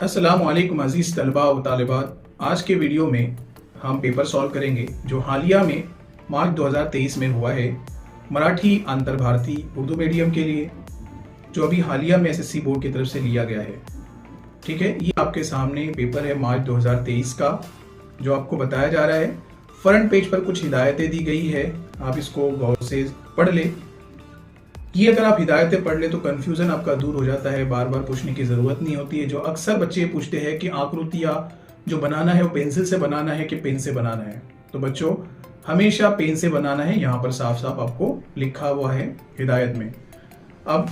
अस्सलामुअलैकुम अजीज़ तलबा व तालिबात। आज के वीडियो में हम पेपर सॉल्व करेंगे जो हालिया में मार्च 2023 में हुआ है मराठी अंतर भारतीय उर्दू मीडियम के लिए, जो अभी हालिया में एसएससी बोर्ड की तरफ से लिया गया है। ठीक है, ये आपके सामने पेपर है मार्च 2023 का, जो आपको बताया जा रहा है। फ्रंट पेज पर कुछ हिदायतें दी गई है, आप इसको गौर से पढ़ लें। ये अगर आप हिदायतें पढ़ ले तो कंफ्यूजन आपका दूर हो जाता है, बार बार पूछने की जरूरत नहीं होती है। जो अक्सर बच्चे पूछते हैं कि आकृतियां जो बनाना है वो पेंसिल से बनाना है कि पेन से बनाना है, तो बच्चों हमेशा पेन से बनाना है। यहाँ पर साफ साफ आपको लिखा हुआ है हिदायत में। अब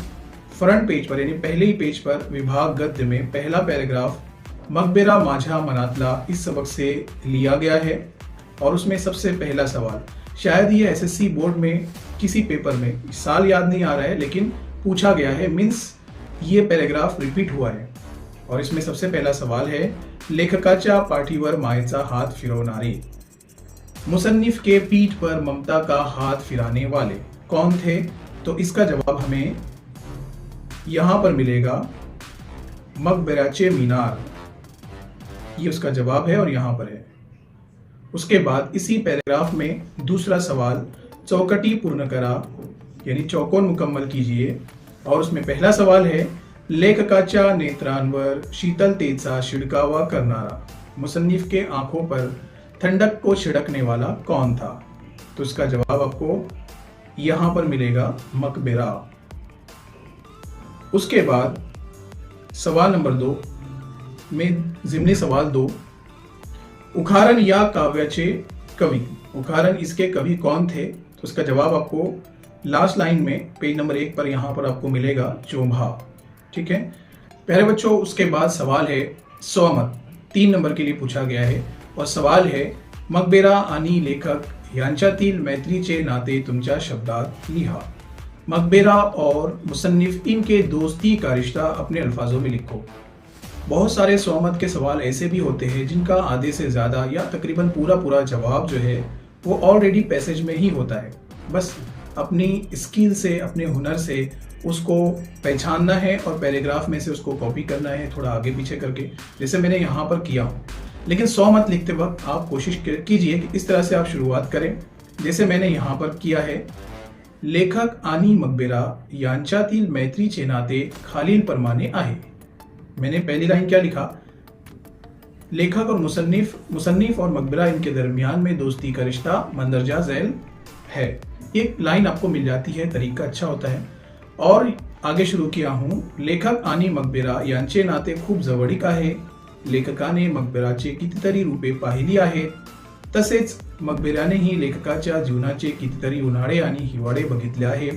फ्रंट पेज पर यानी पहले ही पेज पर विभाग गद्य में पहला पैराग्राफ मकबरा माझा मनातला इस सबक से लिया गया है, और उसमें सबसे पहला सवाल, शायद ये एसएससी बोर्ड में किसी पेपर में, साल याद नहीं आ रहा है लेकिन पूछा गया है, मीन्स ये पैराग्राफ रिपीट हुआ है। और इसमें सबसे पहला सवाल है, लेखकाच्या पाठीवर मायेचा हात फिरवणारे, मुसन्निफ के पीठ पर ममता का हाथ फिराने वाले कौन थे? तो इसका जवाब हमें यहां पर मिलेगा, मकबराचे मीनार, ये उसका जवाब है और यहां पर है। उसके बाद इसी पैराग्राफ में दूसरा सवाल, चौकटी पूर्ण करा यानी चौकोन मुकम्मल कीजिए, और उसमें पहला सवाल है, लेखकाच्या नेत्रांवर शीतलतेचा शिडकावा करणारा, मुसन्निफ के आंखों पर ठंडक को छिड़कने वाला कौन था? तो इसका जवाब आपको यहां पर मिलेगा, मकबरा। उसके बाद सवाल नंबर 2 में जिमनी सवाल 2, उखारण या काव्याचे कवि, उखारण इसके कवि कौन थे? तो उसका जवाब आपको लास्ट लाइन में पेज नंबर 1 पर यहां पर आपको मिलेगा, चोभा। ठीक है प्यारे बच्चों, उसके बाद सवाल है स्वमत, 3 नंबर के लिए पूछा गया है, और सवाल है, मकबरा आणि लेखक यांच्यातील मैत्रीचे नाते तुमच्या शब्दात लिहा। मकबरा और मुसन्निफ, इनके दोस्ती का रिश्ता अपने अल्फाजों में लिखो। बहुत सारे स्वमत के सवाल ऐसे भी होते हैं जिनका आधे से ज्यादा या तकरीबन पूरा जवाब जो है वो ऑलरेडी पैसेज में ही होता है। बस अपनी स्किल से, अपने हुनर से उसको पहचानना है और पैराग्राफ में से उसको कॉपी करना है, थोड़ा आगे पीछे करके, जैसे मैंने यहाँ पर किया हूँ। लेकिन स्वमत लिखते वक्त आप कोशिश कीजिए कि इस तरह से आप शुरुआत करें, जैसे मैंने यहाँ पर किया है, लेखक आणि मकबरा यांच्यातील मैत्रीचे नाते खालीलप्रमाणे आहे। मैंने पहली लाइन क्या लिखा, लेखक और मुसन्निफ और मकबरा, इनके दरमियान में दोस्ती का रिश्ता मंदरजा झैल है। एक लाइन आपको मिल जाती है, तरीका अच्छा होता है। और आगे शुरू किया हूं, लेखक आणि मकबरा यांचे नाते खूप जवळीक आहे, लेखकाने मकबराचे कितीतरी रूपे पाहिली आहेत, तसेच मकबरानेही लेखकाच्या जीवनाचे कितीतरी उन्हाळे आणि हिवाळे बघितले आहे।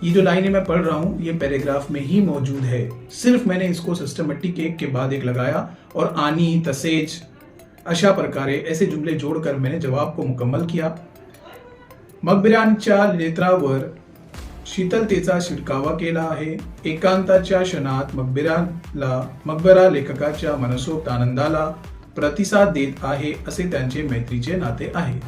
ये जो लाइनें मैं पढ़ रहा हूं ये पैराग्राफ में ही मौजूद है, सिर्फ मैंने इसको सिस्टमेटिक एक के बाद एक लगाया और आनी, तसेज, अशा प्रकारे ऐसे जुमले जोड़कर मैंने जवाब को मुकम्मल किया। मकबरांच्या नेत्रावर शीतलतेचा शिडकावा केला आहे, एकांताच्या क्षणात मकबरा लेखकाच्या मनसोक्त आनंदाला प्रतिसाद देत आहे, असे त्यांचे मैत्रीचे नाते आहे।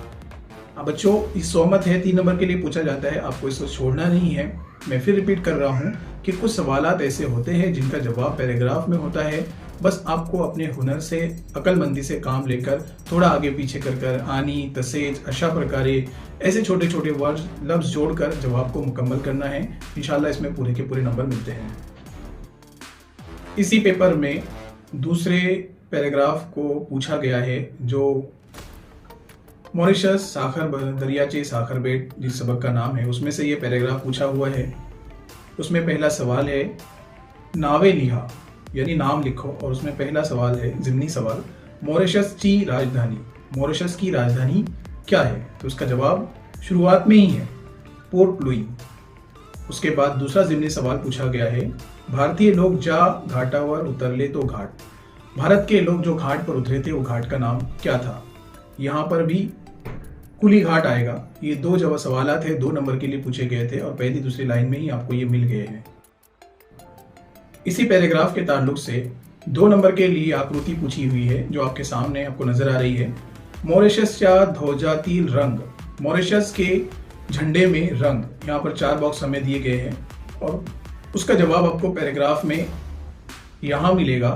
अब बच्चों इस स्वमत है, 3 नंबर के लिए पूछा जाता है, आपको इसको छोड़ना नहीं है। मैं फिर रिपीट कर रहा हूं कि कुछ सवालात ऐसे होते हैं जिनका जवाब पैराग्राफ में होता है, बस आपको अपने हुनर से, अकलमंदी से काम लेकर थोड़ा आगे पीछे कर आनी, तसेज, अशा प्रकारे ऐसे छोटे छोटे वर्ड लफ्ज जोड़कर जवाब को मुकम्मल करना है। इंशाल्लाह इसमें पूरे के पूरे नंबर मिलते हैं। इसी पेपर में दूसरे पैराग्राफ को पूछा गया है, जो मॉरिशस साखर दरियाचे साखर बेट जिस सबक का नाम है, उसमें से ये पैराग्राफ पूछा हुआ है। उसमें पहला सवाल है, नावे लिहा यानी नाम लिखो, और उसमें पहला सवाल है जिमनी सवाल, मॉरिशस की राजधानी, मॉरिशस की राजधानी क्या है? तो उसका जवाब शुरुआत में ही है, पोर्ट लुई। उसके बाद दूसरा जिमनी सवाल पूछा गया है, भारतीय लोग जा घाटावर उतरले तो घाट, भारत के लोग जो घाट पर उतरे थे वो घाट का नाम क्या था? यहाँ पर भी कुली घाट आएगा। ये 2 जवाब सवालात है, 2 नंबर के लिए पूछे गए थे और पहली दूसरी लाइन में ही आपको ये मिल गए हैं। इसी पैराग्राफ के ताल्लुक से 2 नंबर के लिए आकृति पूछी हुई है, जो आपके सामने आपको नजर आ रही है। मॉरिशसच्या ध्वजातील रंग, मॉरिशस के झंडे में रंग, यहाँ पर 4 बॉक्स हमें दिए गए हैं और उसका जवाब आपको पैराग्राफ में यहाँ मिलेगा,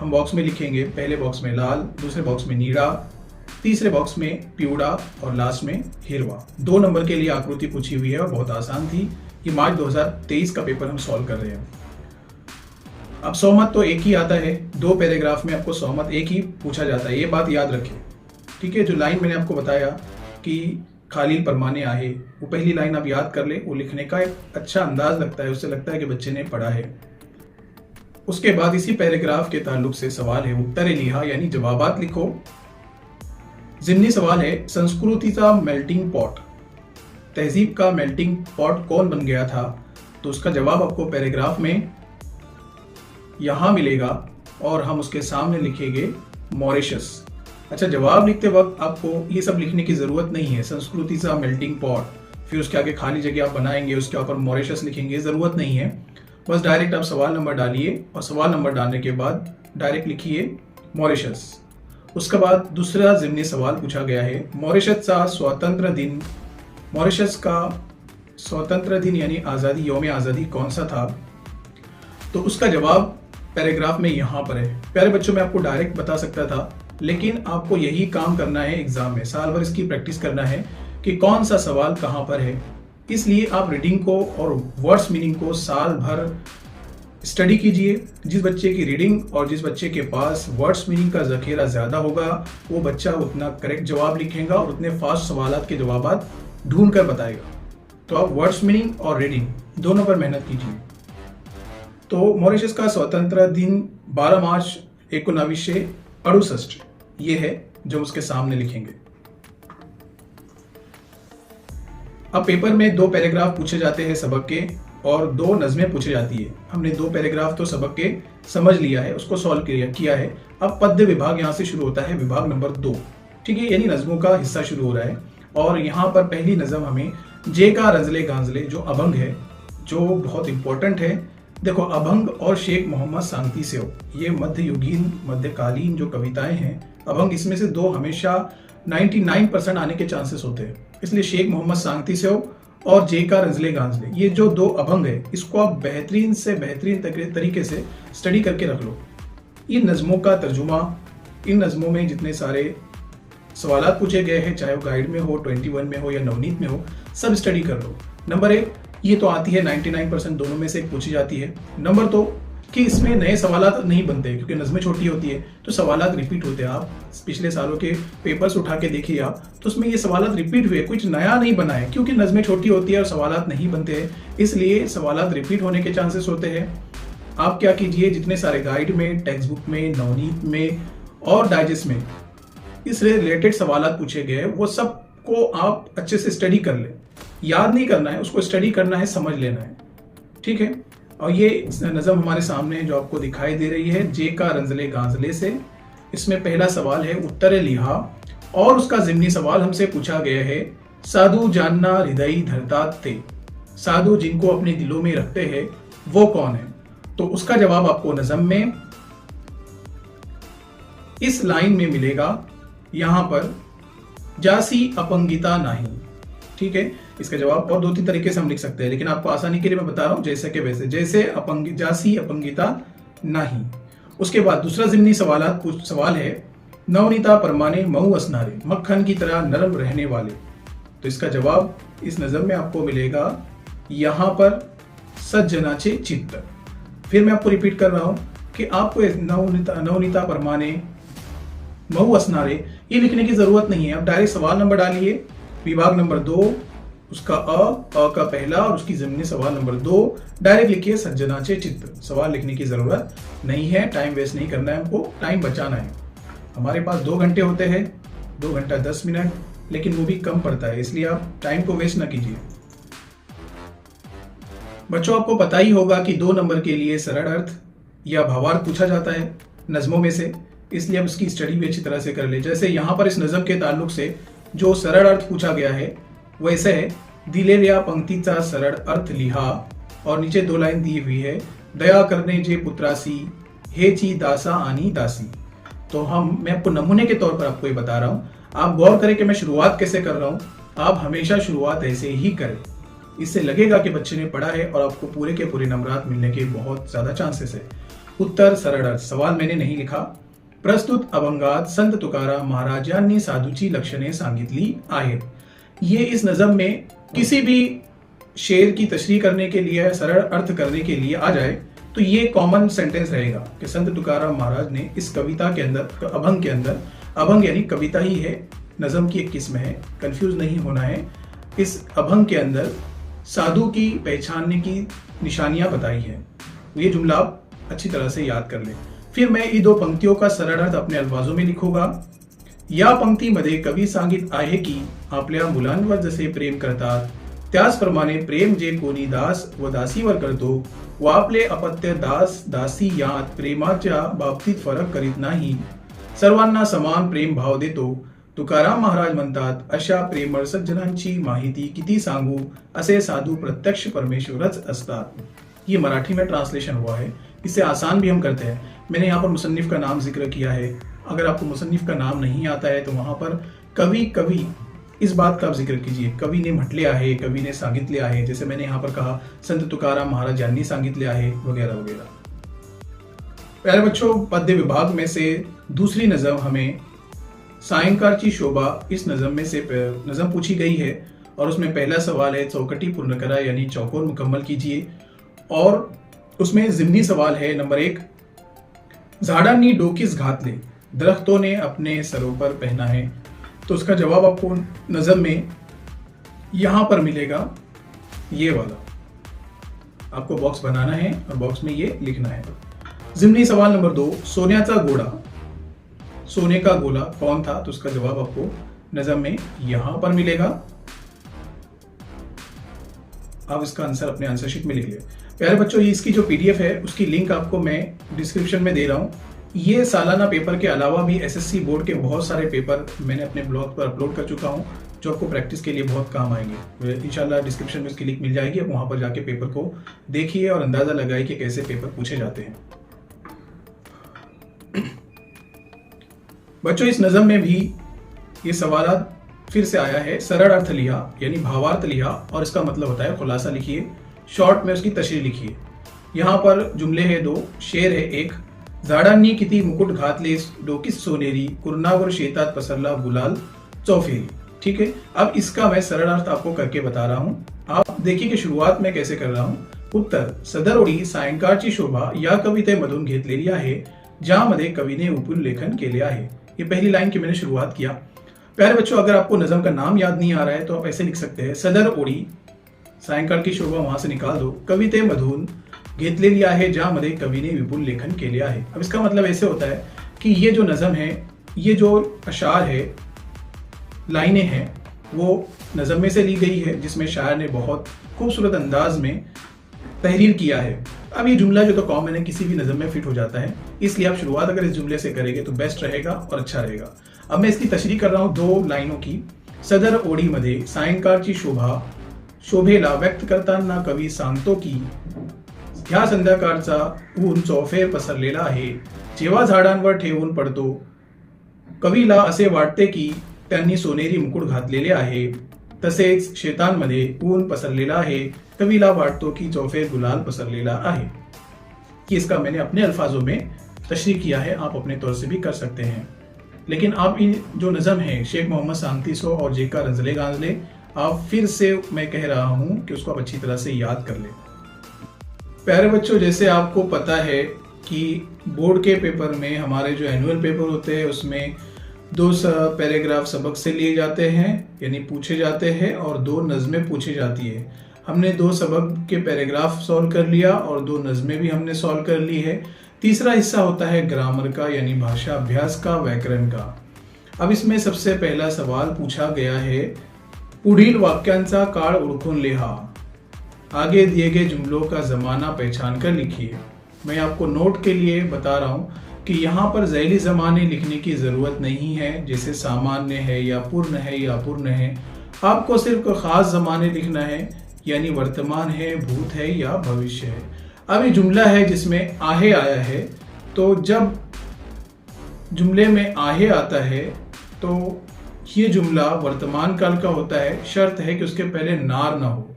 हम बॉक्स में लिखेंगे, पहले बॉक्स में लाल, दूसरे बॉक्स में नीला, तीसरे बॉक्स में पिवड़ा और लास्ट में हिरवा। 2 नंबर के लिए आकृति पूछी हुई है और बहुत आसान थी। ये मार्च 2023 का पेपर हम सॉल्व कर रहे हैं। अब 100 मत तो एक ही आता है, 2 पैराग्राफ में आपको 100 मत एक ही पूछा जाता है, ये बात याद रखें। ठीक है, जो लाइन मैंने आपको बताया कि खालील परमाने आहे, वो पहली लाइन आप याद कर ले, वो लिखने का एक अच्छा अंदाज लगता है, उससे लगता है कि बच्चे ने पढ़ा है। उसके बाद इसी पैराग्राफ के ताल्लुक से सवाल है उत्तरे लिहा यानी जवाबात लिखो। ज़िमनी सवाल है संस्कृति का मेल्टिंग पॉट, तहजीब का मेल्टिंग पॉट कौन बन गया था? तो उसका जवाब आपको पैराग्राफ में यहां मिलेगा और हम उसके सामने लिखेंगे मॉरिशस। अच्छा, जवाब लिखते वक्त आपको ये सब लिखने की जरूरत नहीं है, संस्कृति का मेल्टिंग पॉट, फिर उसके आगे खाली जगह आप बनाएंगे, उसके ऊपर मॉरिशस लिखेंगे, जरूरत नहीं है। बस डायरेक्ट आप सवाल नंबर डालिए और सवाल नंबर डालने के बाद डायरेक्ट लिखिए मॉरिशस। उसके बाद दूसरा ज़िमनी सवाल पूछा गया है मॉरिशस का स्वतंत्र दिन, मॉरिशस का स्वतंत्र दिन यानी आज़ादी, यौम आज़ादी कौन सा था? तो उसका जवाब पैराग्राफ में यहाँ पर है। प्यारे बच्चों, मैं आपको डायरेक्ट बता सकता था, लेकिन आपको यही काम करना है एग्जाम में, साल भर इसकी प्रैक्टिस करना है कि कौन सा सवाल कहाँ पर है। इसलिए आप रीडिंग को और वर्ड्स मीनिंग को साल भर स्टडी कीजिए। जिस बच्चे की रीडिंग और जिस बच्चे के पास वर्ड्स मीनिंग का जखीरा ज़्यादा होगा, वो बच्चा उतना करेक्ट जवाब लिखेगा और उतने फास्ट सवालात के जवाब ढूंढ कर बताएगा। तो आप वर्ड्स मीनिंग और रीडिंग दोनों पर मेहनत कीजिए। तो मॉरिशस का स्वतंत्र दिन 12 मार्च 1968 ये है जो उसके सामने लिखेंगे। अब पेपर में 2 पैराग्राफ पूछे जाते हैं सबक के और 2 नज़में पूछी जाती है। हमने 2 पैराग्राफ तो सबक के समझ लिया है, उसको सॉल्व किया है। अब पद्य विभाग यहाँ से शुरू होता है, विभाग नंबर 2। ठीक है, यानी नज़मों का हिस्सा शुरू हो रहा है और यहाँ पर पहली नज़म हमें जे का रंजले गांजले जो अभंग है, जो बहुत इंपॉर्टेंट है। देखो, अभंग और शेख मोहम्मद सांगती से हो, ये मध्ययुगीन मध्यकालीन जो कविताएं हैं, अभंग इसमें से 2 हमेशा 99% आने के चांसेस होते हैं। इसलिए शेख मोहम्मद सांगती से हो और जे का रंजले गांजले, ये जो 2 अभंग है, इसको आप बेहतरीन से बेहतरीन तरीके से स्टडी करके रख लो। इन नज़मों का तर्जुमा, इन नज़मों में जितने सारे सवालात पूछे गए हैं, चाहे वो गाइड में हो, 21 में हो या नवनीत में हो, सब स्टडी कर लो। नंबर 1 ये तो आती है 99% दोनों में से एक पूछी जाती है। नंबर 2 कि इसमें नए सवालात नहीं बनते क्योंकि नज़में छोटी होती है, तो सवालात रिपीट होते हैं। आप पिछले सालों के पेपर्स उठा के देखिए आप, तो उसमें ये सवालात रिपीट हुए, कुछ नया नहीं बना है क्योंकि नज़में छोटी होती है और सवालात नहीं बनते हैं, इसलिए सवालात रिपीट होने के चांसेस होते हैं। आप क्या कीजिए, जितने सारे गाइड में, टेक्स्ट बुक में, नवनीत में और डाइजेस्ट में इससे रिलेटेड सवालात पूछे गए, वो सब को आप अच्छे से स्टडी कर ले। याद नहीं करना है, उसको स्टडी करना है, समझ लेना है। ठीक है, और ये नज़म हमारे सामने जो आपको दिखाई दे रही है, जे का रंजले गांजले से। इसमें पहला सवाल है उत्तरे लिहा और उसका ज़िमनी सवाल हमसे पूछा गया है साधु जानना हृदय धरता थे, साधु जिनको अपने दिलों में रखते हैं वो कौन है? तो उसका जवाब आपको नज़म में इस लाइन में मिलेगा, यहां पर जासी अपंगिता नहीं। ठीक है, इसका जवाब और 2-3 तरीके से हम लिख सकते हैं, लेकिन आपको आसानी के लिए मैं बता रहा हूं जैसे के वैसे, जैसे जासी अपंगिता नहीं। उसके बाद दूसरा ज़िमनी सवाल है नवनीता परमाने मऊ असनारे, मक्खन की तरह नरम रहने वाले। तो इसका जवाब इस नज़म में आपको मिलेगा, यहां पर सज्जनाचे चित्त। फिर मैं आपको रिपीट कर रहा हूं कि आपको नवनीता परमाने मऊ असनारे ये लिखने की जरूरत नहीं है। आप डायरेक्ट सवाल नंबर डालिए, विभाग नंबर 2 उसका अ का पहला और उसकी ज़िमनी सवाल नंबर 2 डायरेक्ट लिखिए सज्जनाचे चित्त। सवाल लिखने की जरूरत नहीं है, टाइम वेस्ट नहीं करना है, हमको टाइम बचाना है। हमारे पास 2 घंटे होते हैं, 2 घंटा 10 मिनट, लेकिन वो भी कम पड़ता है, इसलिए आप टाइम को वेस्ट ना कीजिए। बच्चों, आपको पता ही होगा कि 2 नंबर के लिए सरल अर्थ या भावार्थ पूछा जाता है नज़मों में से, इसलिए अब उसकी स्टडी भी अच्छी तरह से कर ले। जैसे यहाँ पर इस नज़म के ताल्लुक से जो सरल अर्थ पूछा गया है वो ऐसे है, दिलेल्या पंक्तीचा सरल अर्थ लिहा, और नीचे 2 लाइन दी हुई है, दया करने जे पुत्रासी हेची दासा आनी दासी। तो मैं आपको नमूने के तौर पर आपको ये बता रहा हूँ, आप गौर करें कि मैं शुरुआत कैसे कर रहा हूँ। आप हमेशा शुरुआत ऐसे ही करें, इससे लगेगा कि बच्चे ने पढ़ा है और आपको पूरे के पूरे नंबरात मिलने के बहुत ज़्यादा चांसेस है। उत्तर सरळ अर्थ। सवाल मैंने नहीं लिखा। प्रस्तुत अभंगात संत तुकाराम महाराजांनी साधूची लक्षणे सांगितली आहेत। ये इस नज़म में किसी भी शेर की तशरीह करने के लिए, सरल अर्थ करने के लिए आ जाए तो ये कॉमन सेंटेंस रहेगा कि संत तुकाराम महाराज ने इस कविता के अंदर, अभंग के अंदर, अभंग यानी कविता ही है, नज़म की एक किस्म है, कंफ्यूज नहीं होना है। इस अभंग के अंदर साधु की पहचानने की निशानियां बताई है। ये जुमला आप अच्छी तरह से याद कर लें। फिर मैं ये दो पंक्तियों का सरळ अर्थ अपने अल्फाजों में लिखूंगा। या पंक्तीमध्ये कवी सांगित आहे की आपल्या मुलांवर जसे प्रेम करतात त्याचप्रमाणे प्रेम जे कोणी दास व दासीवर करतो व आपले अपत्य दास दासी यात प्रेमाच्या बाबतीत फरक करीत नाही, सर्वांना समान प्रेम भाव देतो। तुकाराम महाराज म्हणतात, अशा प्रेमळ सज्जनांची माहिती किती सांगू, असे साधू प्रत्यक्ष परमेश्वरच असतात। ये मराठी में ट्रांसलेशन हुआ है। इससे आसान भी हम करते हैं। मैंने यहाँ पर मुसन्निफ का नाम जिक्र किया है। अगर आपको मुसन्निफ का नाम नहीं आता है तो वहां पर कवि कवि इस बात का आप जिक्र कीजिए। कवि ने म्हटले आहे, कवि ने सांगितले आहे, जैसे मैंने यहाँ पर कहा संत तुकाराम महाराज यांनी सांगितले आहे, वगैरह वगैरह। प्यारे बच्चों, पद्य विभाग में से दूसरी नज़म हमें सायंकाळची शोभा, इस नज़म में से नज़म पूछी गई है और उसमें पहला सवाल है चौकटी पूर्ण करा यानी चौकोर मुकम्मल कीजिए। और उसमें ज़िम्नी सवाल है नंबर 1, झाडांनी डोकीस घातले, दरख्तों ने अपने सरों पर पहना है। तो उसका जवाब आपको नज़म में यहां पर मिलेगा, ये वाला। आपको बॉक्स बनाना है और बॉक्स में ये लिखना है। ज़िम्नी सवाल नंबर 2, सोन्याचा घोड़ा, सोने का गोला कौन था? तो उसका जवाब आपको नज़म में यहां पर मिलेगा। आप इसका आंसर अपने आंसर शीट में लिख लिया। प्यारे बच्चों, ये इसकी जो पीडीएफ है उसकी लिंक आपको मैं डिस्क्रिप्शन में दे रहा हूँ। ये सालाना पेपर के अलावा भी एसएससी बोर्ड के बहुत सारे पेपर मैंने अपने ब्लॉग पर अपलोड कर चुका हूँ जो आपको प्रैक्टिस के लिए बहुत काम आएंगे। इंशाल्लाह डिस्क्रिप्शन में उसकी लिंक मिल जाएगी। आप वहाँ पर जाके पेपर को देखिए और अंदाज़ा लगाइए कि कैसे पेपर पूछे जाते हैं। बच्चों, इस नज़म में भी ये सवाल फिर से आया है। सरल अर्थ लिया यानी भावार्थ लिया और इसका मतलब होता है खुलासा लिखिए, शॉर्ट में उसकी तशरीह लिखिए। यहाँ पर जुमले हैं 2, शेर है 1, झाडांनी किती मुकुट घातले डोकीस सोनेरी, कुरणावर शेतात पसरला गुलाल चौफेरी। ठीक है, अब इसका मैं सरल अर्थ आपको करके बता रहा हूँ। आप देखिए कि शुरुआत में कैसे कर रहा हूँ। उत्तर, सदर सायंकाळची शोभा या कवितेमधून घेतलेली आहे, ज्यामध्ये कवीने विपुल लेखन केले आहे। ये पहली लाइन की मैंने शुरुआत किया। प्यारे बच्चों, अगर आपको नज़म का नाम याद नहीं आ रहा है तो आप ऐसे लिख सकते हैं, सदर ओळी, सायंकाळ की शोभा वहां से निकाल दो, कवितेमधून घेतलेली आहे, ज्यामध्ये कवीने विपुल लेखन केले आहे। अब इसका मतलब ऐसे होता है कि ये जो नज़म है, ये जो अशार है, लाइनें हैं, वो नज़म में से ली गई है जिसमें शायर ने बहुत खूबसूरत अंदाज में तहरीर किया है। अब ये जुमला जो तो कॉमन है, किसी भी नज़म में फिट हो जाता है, इसलिए आप शुरुआत अगर इस जुमले से करेंगे तो बेस्ट रहेगा और अच्छा रहेगा। अब मैं इसकी तशरीह कर रहा हूँ 2 लाइनों की। सदर ओळीमध्ये सायंकाळची शोभा, शोभेला व्यक्त करताना कवी सांगतो की ह्या संध्याकाळचा ऊन चौफेर पसरलेला आहे, जेव्हा झाडांवर ठेवून पडतो कवीला असे वाटते की त्यांनी सोनेरी मुकुट घातलेले आहे, तसेच शेतांमध्ये ऊन पसरलेला आहे, कवीला वाटतो की चौफेर गुलाल पसरलेला आहे। कि इसका मैंने अपने अल्फाजों में तशरीह किया है, आप अपने तौर से भी कर सकते हैं। लेकिन आप इन जो नज़म है शेख मोहम्मद सांतीसो और जेका रंजले गांजले, आप फिर से मैं कह रहा हूं कि उसको आप अच्छी तरह से याद कर लें। प्यारे बच्चों, जैसे आपको पता है कि बोर्ड के पेपर में, हमारे जो एनुअल पेपर होते हैं उसमें 2 पैराग्राफ सबक से लिए जाते हैं यानी पूछे जाते हैं और 2 नज़में पूछी जाती है। हमने 2 सबक के पैराग्राफ सॉल्व कर लिया और 2 नज़में भी हमने सॉल्व कर ली है। तीसरा हिस्सा होता है ग्रामर का यानी भाषा अभ्यास का, व्याकरण का। अब इसमें सबसे पहला सवाल पूछा गया है, पुढील वाक्यांचा काळ ओळखून लिहा, आगे दिए गए जुमलों का ज़माना पहचान कर लिखिए। मैं आपको नोट के लिए बता रहा हूँ कि यहाँ पर ज़ैली ज़माने लिखने की ज़रूरत नहीं है, जैसे सामान्य है या पूर्ण है या अपूर्ण है। आपको सिर्फ ख़ास ज़माने लिखना है, यानी वर्तमान है, भूत है या भविष्य है। अब ये जुमला है जिसमें आहे आया है, तो जब जुमले में आहे आता है तो ये जुमला वर्तमान काल का होता है। शर्त है कि उसके पहले नार ना हो।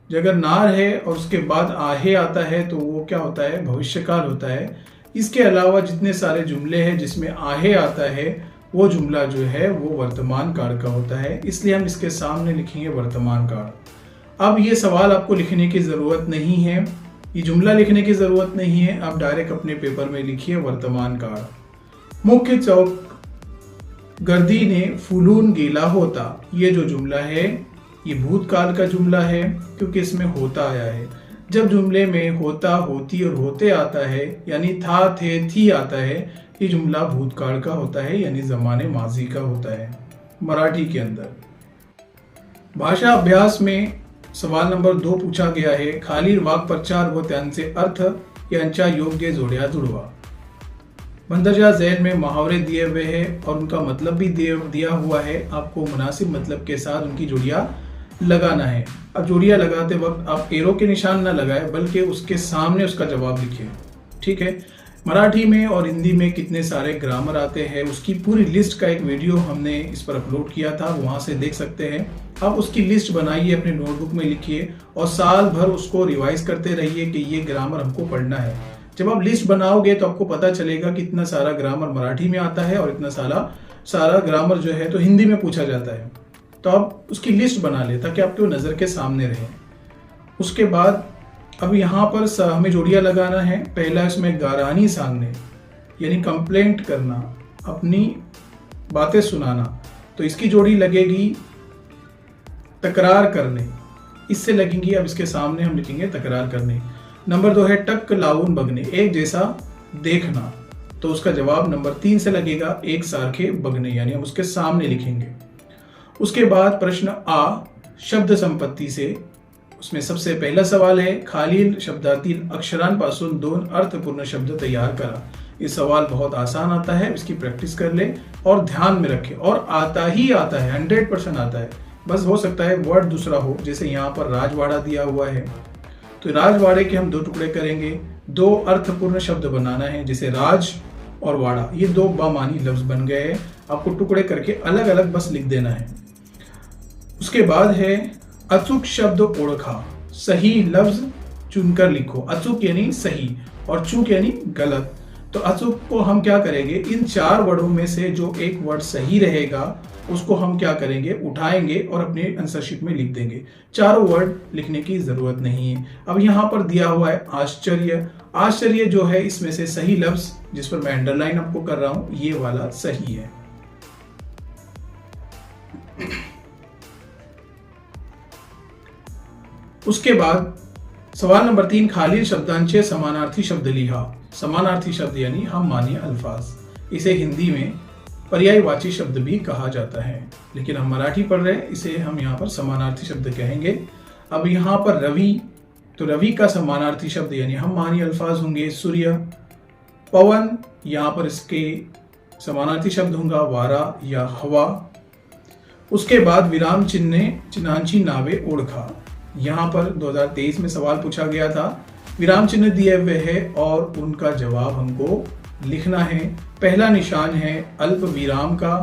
अगर नार है और उसके बाद आहे आता है तो वो क्या होता है, भविष्यकाल होता है। इसके अलावा जितने सारे जुमले हैं जिसमें आहे आता है वो जुमला जो है वो वर्तमान काल का होता है, इसलिए हम इसके सामने लिखेंगे वर्तमान काल। अब ये सवाल आपको लिखने की ज़रूरत नहीं है, ये जुमला लिखने की ज़रूरत नहीं है, आप डायरेक्ट अपने पेपर में लिखिए वर्तमान काल। मुख्य चौक गर्दी ने फूलून गेला होता, ये जो जुमला है ये भूतकाल का जुमला है क्योंकि इसमें होता आया है। जब जुमले में होता, होती और होते आता है यानी था, थे, थी आता है, ये जुमला भूतकाल का होता है यानी ज़माने माजी का होता है। मराठी के अंदर भाषा अभ्यास में सवाल नंबर 2 पूछा गया है, खालील वाक्प्रचार व त्यांचे अर्थ यांच्या योग्य जोड्या जुड़वा। बंदरजा झैल में मुहावरे दिए हुए हैं और उनका मतलब भी दिया हुआ है, आपको मुनासिब मतलब के साथ उनकी जोड़ियाँ लगाना है। अब जोड़ियाँ लगाते वक्त आप एरो के निशान न लगाए बल्कि उसके सामने उसका जवाब लिखिए, ठीक है। मराठी में और हिंदी में कितने सारे ग्रामर आते हैं उसकी पूरी लिस्ट का एक वीडियो हमने इस पर अपलोड किया था, वहाँ से देख सकते हैं। आप उसकी लिस्ट बनाइए, अपने नोटबुक में लिखिए और साल भर उसको रिवाइज करते रहिए कि ये ग्रामर हमको पढ़ना है। जब आप लिस्ट बनाओगे तो आपको पता चलेगा कि इतना सारा ग्रामर मराठी में आता है और इतना सारा ग्रामर जो है तो हिंदी में पूछा जाता है। तो आप उसकी लिस्ट बना ले ताकि आपके नज़र के सामने रहे। उसके बाद अब यहाँ पर हमें जोड़ियाँ लगाना है। पहला इसमें गारानी सांगने यानी कंप्लेंट करना, अपनी बातें सुनाना, तो इसकी जोड़ी लगेगी तकरार करने, इससे लगेंगी। अब इसके सामने हम लिखेंगे तकरार करने। नंबर 2 है टक लाउन बगने, एक जैसा देखना, तो उसका जवाब नंबर 3 से लगेगा एक सारखे बगने, यानी हम उसके सामने लिखेंगे। उसके बाद प्रश्न आ शब्द संपत्ती से, उसमें सबसे पहला सवाल है खालील शब्दातील अक्षरांपासून 2 अर्थपूर्ण शब्द तैयार करा। ये सवाल बहुत आसान आता है, इसकी प्रैक्टिस कर ले और ध्यान में रखें। और आता ही आता है, 100% आता है, बस हो सकता है वर्ड दूसरा हो। जैसे यहाँ पर राजवाड़ा दिया हुआ है तो राजवाड़े के हम 2 टुकड़े करेंगे, 2 अर्थपूर्ण शब्द बनाना है, जैसे राज और वाड़ा, ये 2 बामानी लफ्ज बन गए हैं। आपको टुकड़े करके अलग अलग बस लिख देना है। उसके बाद है अचूक शब्द ओळखा, सही लफ्ज चुनकर लिखो। अचूक यानी सही और चूक यानी गलत। तो अचूक को हम क्या करेंगे, इन 4 वर्डों में से जो एक वर्ड सही रहेगा उसको हम क्या करेंगे, उठाएंगे और अपने आंसर शीट में लिख देंगे। चारों वर्ड लिखने की जरूरत नहीं है। अब यहाँ पर दिया हुआ है आश्चर्य। आश्चर्य जो है इसमें से सही लफ्ज जिस पर मैं अंडरलाइन आपको कर रहा हूं ये वाला सही है। उसके बाद सवाल नंबर 3 खालील शब्दांचे समानार्थी शब्द लिहा। समानार्थी शब्द यानी हम मानिए अल्फाज, इसे हिंदी में पर्यायवाची शब्द भी कहा जाता है, लेकिन हम मराठी पढ़ रहे हैं, इसे हम यहाँ पर समानार्थी शब्द कहेंगे। अब यहाँ पर रवि, तो रवि का समानार्थी शब्द यानी हम मानिए अल्फाज होंगे सूर्य। पवन, यहाँ पर इसके समानार्थी शब्द होगा वारा या हवा। उसके बाद विराम चिन्ह चिन्हांची नावे ओळखा, यहाँ पर 2023 में सवाल पूछा गया था। विराम चिन्ह दिए हुए हैं और उनका जवाब हमको लिखना है। पहला निशान है अल्प विराम का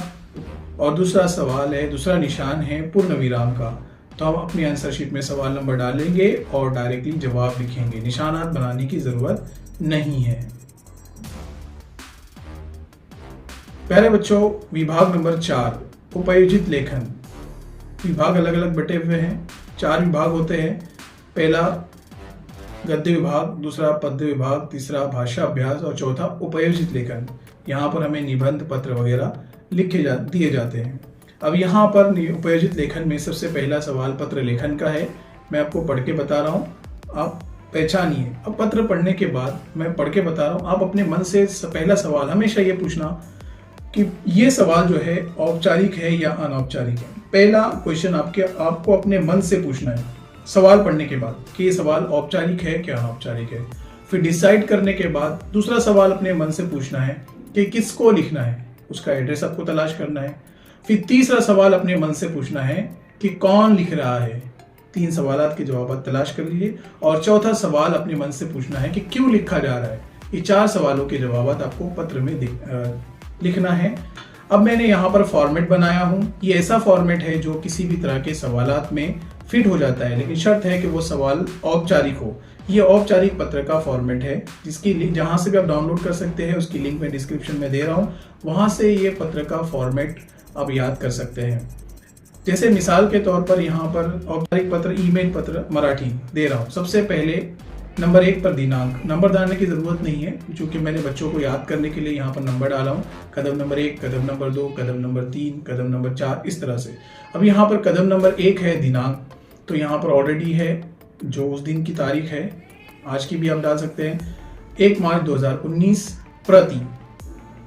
और दूसरा निशान है पूर्ण विराम का। तो हम अपनी आंसर शीट में सवाल नंबर डालेंगे और डायरेक्टली जवाब लिखेंगे, निशानात बनाने की जरूरत नहीं है। प्यारे बच्चों, विभाग नंबर 4 उपयोजित लेखन। विभाग अलग अलग बटे हुए हैं, 4 विभाग होते हैं। पहला गद्य विभाग, दूसरा पद्य विभाग, तीसरा भाषा अभ्यास और चौथा उपयोजित लेखन। यहाँ पर हमें निबंध पत्र वगैरह दिए जाते हैं। अब यहाँ पर उपयोजित लेखन में सबसे पहला सवाल पत्र लेखन का है। मैं आपको पढ़ के बता रहा हूँ, आप पहचानिए। अब पत्र पढ़ने के बाद मैं पढ़ के बता रहा हूँ, आप अपने मन से पहला सवाल हमेशा ये पूछना कि ये सवाल जो है औपचारिक है या अनौपचारिक है। पहला क्वेश्चन आपको अपने मन से पूछना है सवाल पढ़ने के बाद कि ये सवाल औपचारिक है क्या अनौपचारिक है। फिर डिसाइड करने के बाद दूसरा सवाल अपने मन से पूछना है कि किसको लिखना है, उसका एड्रेस आपको तलाश करना है। फिर तीसरा सवाल अपने मन से पूछना है कि कौन लिख रहा है। 3 सवाल के जवाब तलाश कर लीजिए। और चौथा सवाल अपने मन से पूछना है कि क्यों लिखा जा रहा है। ये 4 सवालों के जवाब आपको पत्र में लिखना है। अब मैंने यहाँ पर फॉर्मेट बनाया हूँ। ये ऐसा फॉर्मेट है जो किसी भी तरह के सवालात में फिट हो जाता है, लेकिन शर्त है कि वो सवाल औपचारिक हो। ये औपचारिक पत्र का फॉर्मेट है, जिसकी लिंक जहां से भी आप डाउनलोड कर सकते हैं, उसकी लिंक मैं डिस्क्रिप्शन में दे रहा हूं। वहां से ये पत्र का फॉर्मेट आप याद कर सकते हैं। जैसे मिसाल के तौर पर यहाँ पर औपचारिक पत्र, ईमेल पत्र मराठी दे रहा हूँ। सबसे पहले नंबर 1 पर दिनांक, नंबर डालने की ज़रूरत नहीं है क्योंकि मैंने बच्चों को याद करने के लिए यहाँ पर नंबर डाला हूँ। कदम नंबर 1, कदम नंबर 2, कदम नंबर 3, कदम नंबर 4, इस तरह से। अब यहाँ पर कदम नंबर 1 है दिनांक, तो यहाँ पर ऑलरेडी है जो उस दिन की तारीख है, आज की भी आप डाल सकते हैं, 1 मार्च 2019 प्रति।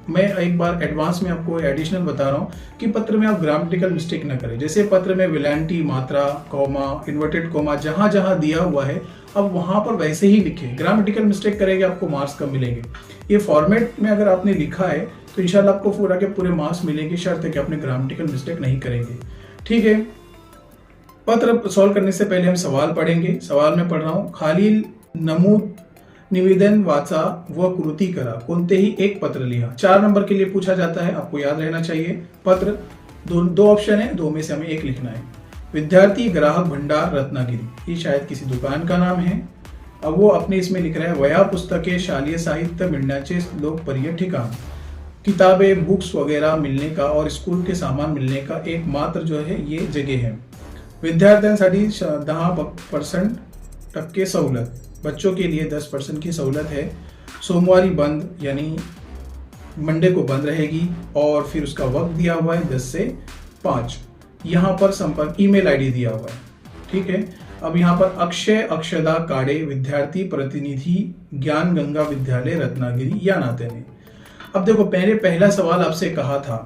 मैं एक बार एडवांस में आपको एडिशनल बता रहा हूँ कि पत्र में आप ग्रामेटिकल मिस्टेक ना करें। जैसे पत्र में विलांटी, मात्रा, कॉमा, इन्वर्टेड कॉमा जहां जहां दिया हुआ है अब वहां पर वैसे ही लिखें। ग्रामेटिकल मिस्टेक करेंगे आपको मार्क्स कम मिलेंगे। ये फॉर्मेट में अगर आपने लिखा है तो इंशाल्लाह आपको पूरा के पूरे मार्क्स मिलेंगे, शर्त है कि आपने ग्रामेटिकल मिस्टेक नहीं करेंगे। ठीक है, पत्र सॉल्व करने से पहले हम सवाल पढ़ेंगे। सवाल में पढ़ रहा हूँ, खालील नमूद निवेदन वाचा व कृती करा, कोणतेही एक पत्र लिहा। 4 नंबर के लिए पूछा जाता है, आपको याद रहना चाहिए। पत्र दो ऑप्शन है, 2 में से हमें एक लिखना है। विद्यार्थी ग्राहक भंडार रत्नागिरी, ये शायद किसी दुकान का नाम है। अब वो अपने इसमें लिख रहा है, वया पुस्तकें शालेय साहित्य मिळण्याचे लोकप्रिय ठिकाण। किताबें, बुक्स वगैरह मिलने का और स्कूल के सामान मिलने का एकमात्र जो है ये जगह है। विद्यार्थ्यांसाठी 10% सवलत, बच्चों के लिए 10% की सहूलत है। सोमवारी बंद, यानी मंडे को बंद रहेगी। और फिर उसका वक्त दिया हुआ है 10 से 5। यहाँ पर संपर्क ईमेल आईडी दिया हुआ है। ठीक है, अब यहाँ पर अक्षय अक्षदा काड़े, विद्यार्थी प्रतिनिधि, ज्ञान गंगा विद्यालय रत्नागिरी या नातेने। अब देखो, मैंने पहला सवाल आपसे कहा था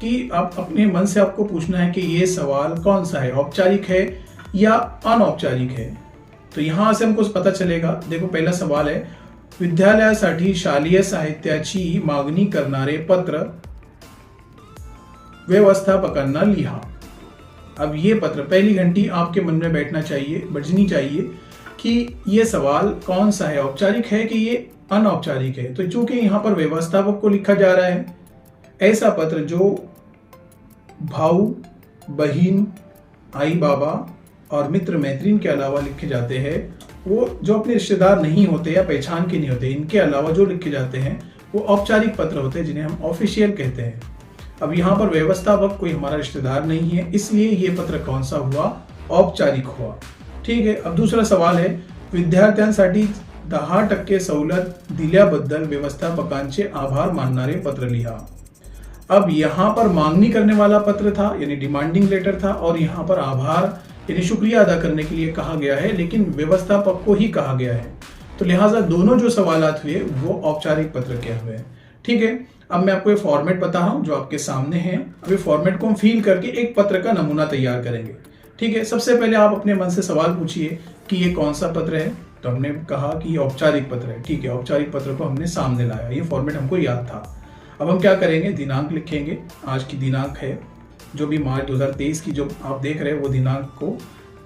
कि आप अपने मन से आपको पूछना है कि ये सवाल कौन सा है, औपचारिक है या अनौपचारिक है। तो यहां से हमको पता चलेगा। देखो, पहला सवाल है, विद्यालयासाठी शालेय साहित्याची मागणी करणारे पत्र व्यवस्थापकांना लिहा। अब ये पत्र, पहली घंटी आपके मन में बैठना चाहिए, बजनी चाहिए कि ये सवाल कौन सा है, औपचारिक है कि ये अनौपचारिक है। तो चूंकि यहाँ पर व्यवस्थापक को लिखा जा रहा है, ऐसा पत्र जो भाऊ, बहन, आई बाबा और मित्र मैत्रीन के अलावा लिखे जाते हैं, वो जो अपने रिश्तेदार नहीं होते या पहचान के नहीं होते, इनके अलावा जो लिखे जाते हैं वो औपचारिक पत्र होते हैं, जिन्हें हम ऑफिशियल कहते हैं। अब यहाँ पर व्यवस्थापक कोई हमारा रिश्तेदार नहीं है, इसलिए ये पत्र कौन सा हुआ, औपचारिक हुआ। ठीक है, अब दूसरा सवाल है, विद्यार्थ्यांसाठी 10% सवलत दिल्याबद्दल व्यवस्थापकांचे आभार मानणारे पत्र लिहा। अब यहाँ पर मांगनी करने वाला पत्र था, यानी डिमांडिंग लेटर था, और यहाँ पर आभार यानी शुक्रिया अदा करने के लिए कहा गया है, लेकिन व्यवस्थापक को ही कहा गया है। तो लिहाजा दोनों जो सवालात हुए वो औपचारिक पत्र के हुए। ठीक है, अब मैं आपको ये फॉर्मेट बता रहा हूं जो आपके सामने है। अभी फॉर्मेट को हम फिल करके एक पत्र का नमूना तैयार करेंगे। ठीक है, सबसे पहले आप अपने मन से सवाल पूछिए कि ये कौन सा पत्र है। तो हमने कहा कि ये औपचारिक पत्र है। ठीक है, औपचारिक पत्र को हमने सामने लाया, ये फॉर्मेट हमको याद था। अब हम क्या करेंगे, दिनांक लिखेंगे। आज की दिनांक है जो भी मार्च 2023 की जो आप देख रहे हैं वो दिनांक को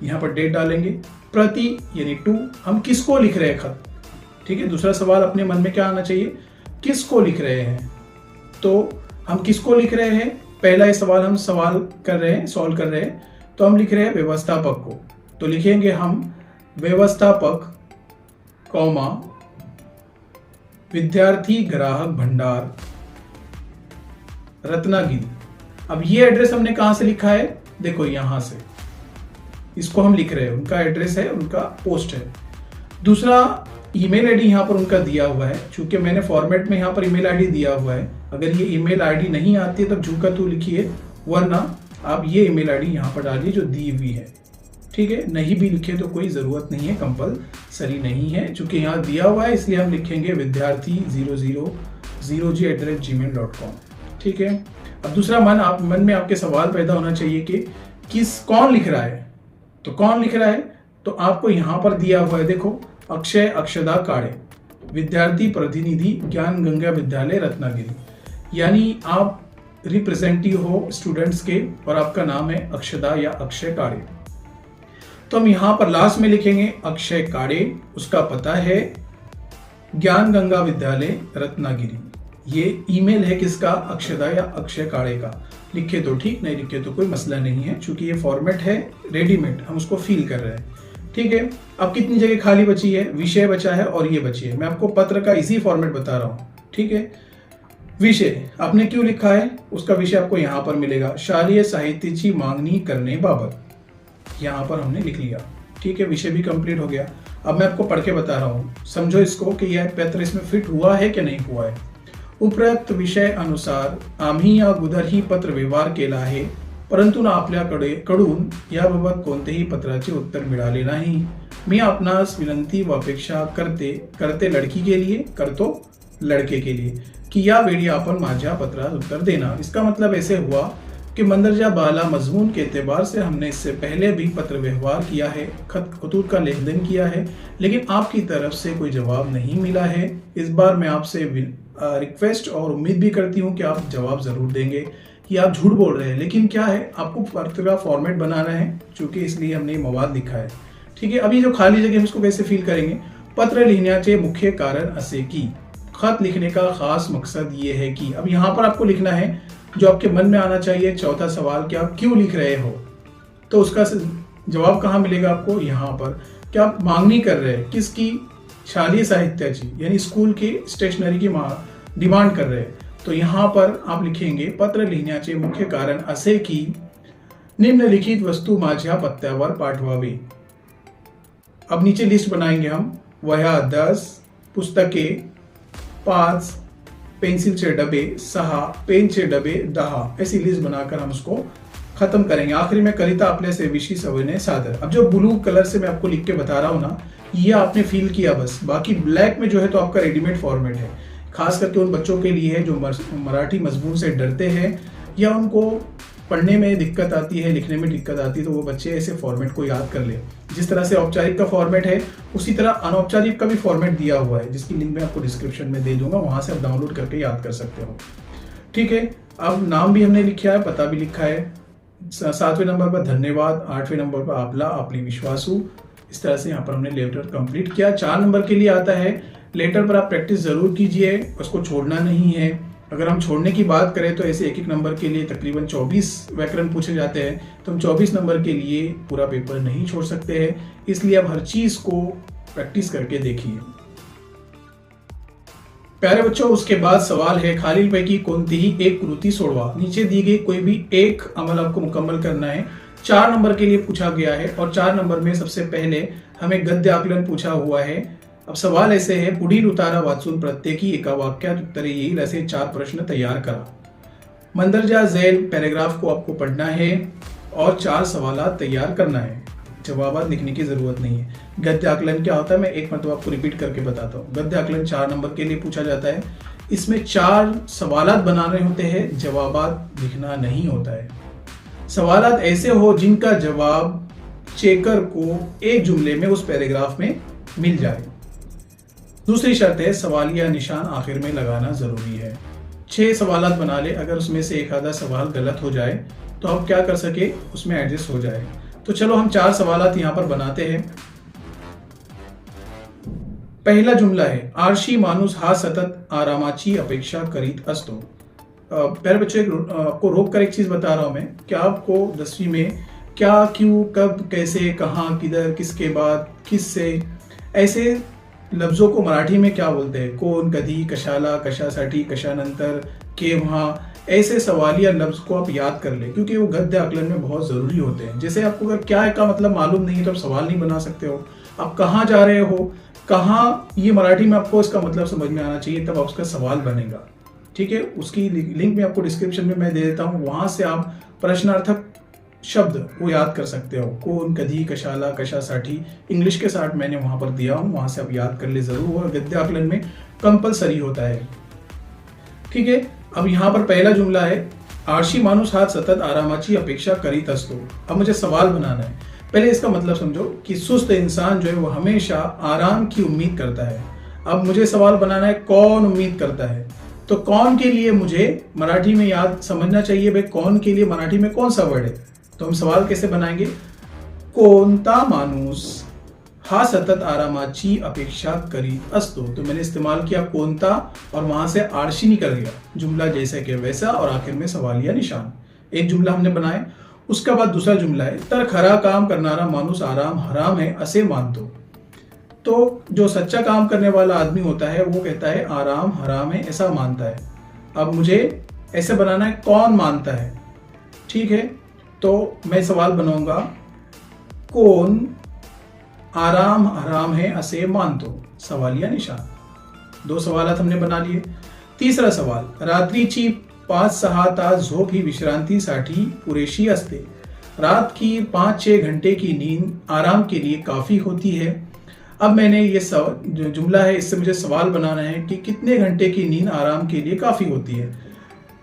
यहाँ पर डेट डालेंगे। प्रति यानी टू, हम किसको लिख रहे हैं खत। ठीक है, दूसरा सवाल अपने मन में क्या आना चाहिए, किसको लिख रहे हैं। तो हम किसको लिख रहे हैं, पहला ये सवाल हम सॉल्व कर रहे हैं, तो हम लिख रहे हैं व्यवस्थापक को। तो लिखेंगे हम व्यवस्थापक कॉमा विद्यार्थी ग्राहक भंडार रत्नागिरी। अब ये एड्रेस हमने कहां से लिखा है, देखो यहां से इसको हम लिख रहे हैं, उनका एड्रेस है, उनका पोस्ट है। दूसरा ईमेल आईडी यहाँ पर उनका दिया हुआ है, चूंकि मैंने फॉर्मेट में यहाँ पर ईमेल आईडी दिया हुआ है। अगर ये ईमेल आईडी नहीं आती है तो झूका तू लिखिए, वरना आप ये ईमेल आईडी यहाँ पर डालिए जो दी हुई है। ठीक है, नहीं भी लिखे तो कोई जरूरत नहीं है, कंपलसरी नहीं है। चूंकि यहाँ दिया हुआ है इसलिए हम लिखेंगे विद्यार्थी 00g@gmail.com। ठीक है, अब दूसरा मन में आपके सवाल पैदा होना चाहिए कि कौन लिख रहा है। तो कौन लिख रहा है, तो आपको यहां पर दिया हुआ है, देखो अक्षय अक्षदा काड़े, विद्यार्थी प्रतिनिधि, ज्ञान गंगा विद्यालय रत्नागिरी। यानी आप रिप्रेजेंटेटिव हो स्टूडेंट्स के और आपका नाम है अक्षदा या अक्षय काड़े। तो हम यहां पर लास्ट में लिखेंगे अक्षय काड़े, उसका पता है ज्ञान गंगा विद्यालय रत्नागिरी। ये ईमेल है किसका, अक्षदा या अक्षय काड़े का। लिखे तो ठीक, नहीं लिखे तो कोई मसला नहीं है, क्योंकि ये फॉर्मेट है रेडीमेड, हम उसको फिल कर रहे हैं। ठीक है, अब कितनी जगह खाली बची है, विषय बचा है और ये बची है। मैं आपको पत्र का इसी फॉर्मेट बता रहा हूँ। ठीक है, विषय आपने क्यों लिखा है, उसका विषय आपको यहाँ पर मिलेगा, शालेय साहित्याची मागणी करने बाबत, यहाँ पर हमने लिख लिया। ठीक है, विषय भी कंप्लीट हो गया। अब मैं आपको पढ़ के बता रहा हूँ, समझो इसको कि यह पत्र इसमें फिट हुआ है कि नहीं हुआ है। उपरोक्त विषय अनुसार आम्ही या गुदर ही पत्र व्यवहार केला आहे, परंतु आपल्याकडून याबाबत कोणतेही पत्राचे उत्तर मिळाले नाही। मी आपणास विनंती व अपेक्षा करते लड़के के लिए कि या वेळी आपण माझ्या पत्रास उत्तर देना। इसका मतलब ऐसे हुआ कि मंदरजा बाला मजमून के एतबार से हमने इससे पहले भी पत्र व्यवहार किया है, खतूत का लेन देन किया है, लेकिन आपकी तरफ से कोई जवाब नहीं मिला है। इस बार मैं आपसे रिक्वेस्ट और उम्मीद भी करती हूँ कि आप जवाब जरूर देंगे कि आप झूठ बोल रहे हैं, लेकिन क्या है, आपको पत्र का फॉर्मेट बनाना है, चूंकि इसलिए हमने ये मवाद लिखा है। ठीक है, अभी जो खाली जगह हम इसको कैसे फिल करेंगे, पत्र लिखण्याचे मुख्य कारण असे की, खत लिखने का खास मकसद ये है कि, अब यहाँ पर आपको लिखना है जो आपके मन में आना चाहिए। चौथा सवाल कि आप क्यों लिख रहे हो, तो उसका जवाब कहाँ मिलेगा आपको, यहाँ पर। क्या आप मांगनी कर रहे हैं, किसकी, शालेय साहित्याची, यानी स्कूल की स्टेशनरी की डिमांड कर रहे हैं, तो यहाँ पर आप लिखेंगे पत्र लिहिण्याचे मुख्य कारण असे की निम्नलिखित वस्तू माझ्या पत्त्यावर पाठवावी। अब नीचे लिस्ट बनाएंगे हम, वह्या 10, पुस्तके 5, पेंसिल के डब्बे 6, पेन के डब्बे 10, ऐसी लिस्ट बनाकर हम उसको खत्म करेंगे। आखिरी में कविता आपल्या सेवेशी सवयने सादर। अब जो ब्लू कलर से मैं आपको लिख के बता रहा हूँ ना, ये आपने फील किया बस, बाकी ब्लैक में जो है तो आपका रेडीमेड फॉर्मेट है। खास करके उन बच्चों के लिए है जो मराठी मजमून से डरते हैं या उनको पढ़ने में दिक्कत आती है, लिखने में दिक्कत आती है, तो वो बच्चे ऐसे फॉर्मेट को याद कर ले। जिस तरह से औपचारिक का फॉर्मेट है, उसी तरह अनौपचारिक का भी फॉर्मेट दिया हुआ है, जिसकी लिंक मैं आपको डिस्क्रिप्शन में दे दूंगा, वहां से आप डाउनलोड करके याद कर सकते हो। ठीक है, अब नाम भी हमने लिखा है, पता भी लिखा है। 7वें नंबर पर धन्यवाद, 8वें नंबर पर आपला आपली विश्वासू। इस तरह से यहाँ पर हमने लेटर कंप्लीट किया। 4 नंबर के लिए आता है, लेटर पर आप प्रैक्टिस जरूर कीजिए, उसको छोड़ना नहीं है। अगर हम छोड़ने की बात करें तो ऐसे एक नंबर के लिए तकरीबन 24 व्याकरण पूछे जाते हैं, तो हम 24 नंबर के लिए पूरा पेपर नहीं छोड़ सकते हैं, इसलिए आप हर चीज को प्रैक्टिस करके देखिए। प्यारे बच्चों, उसके बाद सवाल है, खालीलपैकी कोणतीही एक कृति सोडवा। नीचे दी गई कोई भी एक अमल आपको मुकम्मल करना है। 4 नंबर के लिए पूछा गया है और 4 नंबर में सबसे पहले हमें गद्य आकलन पूछा हुआ है। अब सवाल ऐसे है, पुढील उतारा वाचून प्रत्येकी एका वाक्यात उत्तरे येईल असे 4 प्रश्न तैयार करा। मंदरजा झैल पैराग्राफ को आपको पढ़ना है और 4 सवालात तैयार करना है। जवाबात लिखने की जरूरत नहीं है। गद्य आकलन क्या होता है, मैं एक मतलब आपको रिपीट करके बताता हूँ। गद्य आकलन 4 नंबर के लिए पूछा जाता है। इसमें 4 सवालात बनाने होते हैं, जवाबात लिखना नहीं होता है। सवालात ऐसे हो जिनका जवाब चेकर को एक जुमले में उस पैराग्राफ में मिल जाए। दूसरी शर्त है, सवालिया निशान आखिर में लगाना जरूरी है। 6 सवालात बना ले, अगर उसमें से एक आधा सवाल गलत हो जाए तो आप क्या कर सके, उसमें एडजस्ट हो जाए। तो चलो हम 4 सवालात यहां पर बनाते हैं। पहला जुमला है, आळशी माणूस हा सतत आरामाची अपेक्षा करीत असतो। प्यारे बच्चों, आपको रोक कर एक चीज बता रहा हूं मैं, क्या आपको 10वीं में क्या, क्यों, कब, कैसे, कहां, किधर, किसके बाद, किससे, ऐसे लफ्जों को मराठी में क्या बोलते हैं, कोण, कधी, कशाला, कशासाठी, कशानंतर, केव्हा, ऐसे सवालिया लफ्ज को आप याद कर ले, क्योंकि वो गद्य आकलन में बहुत जरूरी होते हैं। जैसे आपको अगर क्या है का मतलब मालूम नहीं तो आप सवाल नहीं बना सकते हो। आप कहाँ जा रहे हो, कहाँ, ये मराठी में आपको इसका मतलब समझ में आना चाहिए, तब आप उसका सवाल बनेगा। ठीक है, उसकी लिंक में आपको डिस्क्रिप्शन में मैं दे देता हूँ, वहां से आप प्रश्नार्थक शब्द वो याद कर सकते हो। कोण, कधी, कशाला, कशासाठी, इंग्लिश के साथ मैंने वहां पर दिया हूं, वहां से आप याद कर ले जरूर, और गद्य आकलन में कंपलसरी होता है। ठीक है, अब यहाँ पर पहला जुमला है, आळशी माणूस हा सतत आरामाची अपेक्षा करीत असतो। अब मुझे सवाल बनाना है। पहले इसका मतलब समझो कि सुस्त इंसान जो है वो हमेशा आराम की उम्मीद करता है। अब मुझे सवाल बनाना है, कौन उम्मीद करता है, तो कौन के लिए मुझे मराठी में याद समझना चाहिए, भाई कौन के लिए मराठी में कौन सा वर्ड है। तो हम सवाल कैसे बनाएंगे, कोणता माणूस हा सतत आरामाची अपेक्षा करीत असतो। तो मैंने इस्तेमाल किया कोणता और वहां से आरशी निकल गया, जुमला जैसा कि वैसा, और आखिर में सवालिया निशान। एक जुमला हमने बनाया। उसके बाद दूसरा जुमला है, तर खरा काम करनारा मानुस आराम हराम है असे मानतो। तो जो सच्चा काम करने वाला आदमी होता है वो कहता है आराम हराम है ऐसा मानता है। अब मुझे ऐसे बनाना है, कौन मानता है। ठीक है, तो मैं सवाल बनाऊंगा, कौन आराम हराम है असे मानतो, सवालिया निशान। 2 सवालात हमने बना लिए। तीसरा सवाल, रात्रीची 5-6 तास झोप ही विश्रांतीसाठी पुरेशी असते। रात की 5-6 घंटे की नींद आराम के लिए काफी होती है। अब मैंने ये जो जुमला है इससे मुझे सवाल बनाना है कि कितने घंटे की नींद आराम के लिए काफी होती है।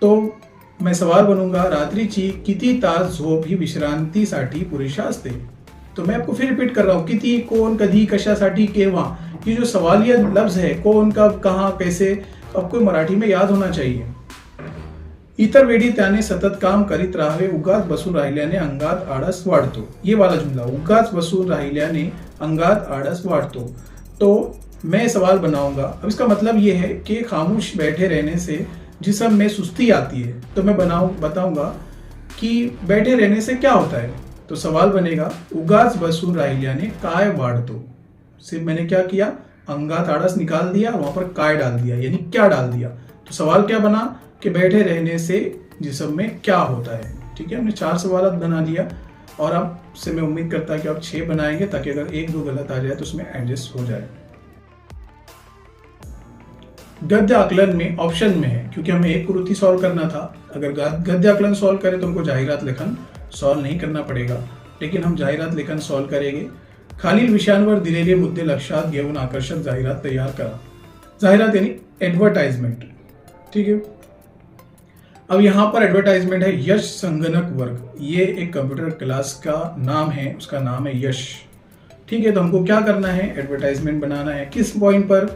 तो मैं सवाल बनूंगा, रात्रीची किती तास झोप ही विश्रांतीसाठी पुरेशा असते। तो मैं आपको फिर रिपीट कर रहा हूँ, किती, कोण, कधी, कशासाठी, केव्हा। ये जो सवालिया लफ्ज है, कौन, कब, कहाँ, कैसे, आपको मराठी में याद होना चाहिए। इतर वेळी त्याने सतत काम करीत राहावे, उगाच बसून राहिल्याने अंगात आळस वाढतो। ये वाला जुमला, उगाच बसून राहिल्याने अंगात आळस वाढतो। तो मैं सवाल बनाऊंगा। अब इसका मतलब ये है कि खामोश बैठे रहने से जिस्म में सुस्ती आती है। तो मैं बताऊंगा कि बैठे रहने से क्या होता है। तो सवाल बनेगा, उगाच बसून राहिल्याने काय वाढतो। सिर्फ मैंने क्या किया, अंगात आळस निकाल दिया, वहां पर काय डाल दिया, यानी क्या डाल दिया। तो सवाल क्या बना कि बैठे रहने से जिस्म में क्या होता है। ठीक है, हमने 4 सवाल बना लिया और अब से मैं उम्मीद करता हूं कि आप 6 बनाएंगे, ताकि अगर 1-2 गलत आ जाए तो उसमें एडजस्ट हो जाए। गद्य आकलन में ऑप्शन में है, क्योंकि हमें एक कृति सॉल्व करना था। अगर गद्य आकलन सॉल्व करें तो हमको जाहिरात लेखन सॉल्व नहीं करना पड़ेगा, लेकिन हम जाहिरात लेखन सॉल्व करेंगे। खालील विषयांवर दिलेले मुद्दे लक्षात घेऊन आकर्षक जाहिरात तैयार करा। जाहिरात यानी एडवर्टाइजमेंट। ठीक है, अब यहां पर एडवर्टाइजमेंट है यश संगणक वर्ग। ये एक कंप्यूटर क्लास का नाम है, उसका नाम है यश। ठीक है, तो हमको क्या करना है, एडवर्टाइजमेंट बनाना है। किस पॉइंट पर,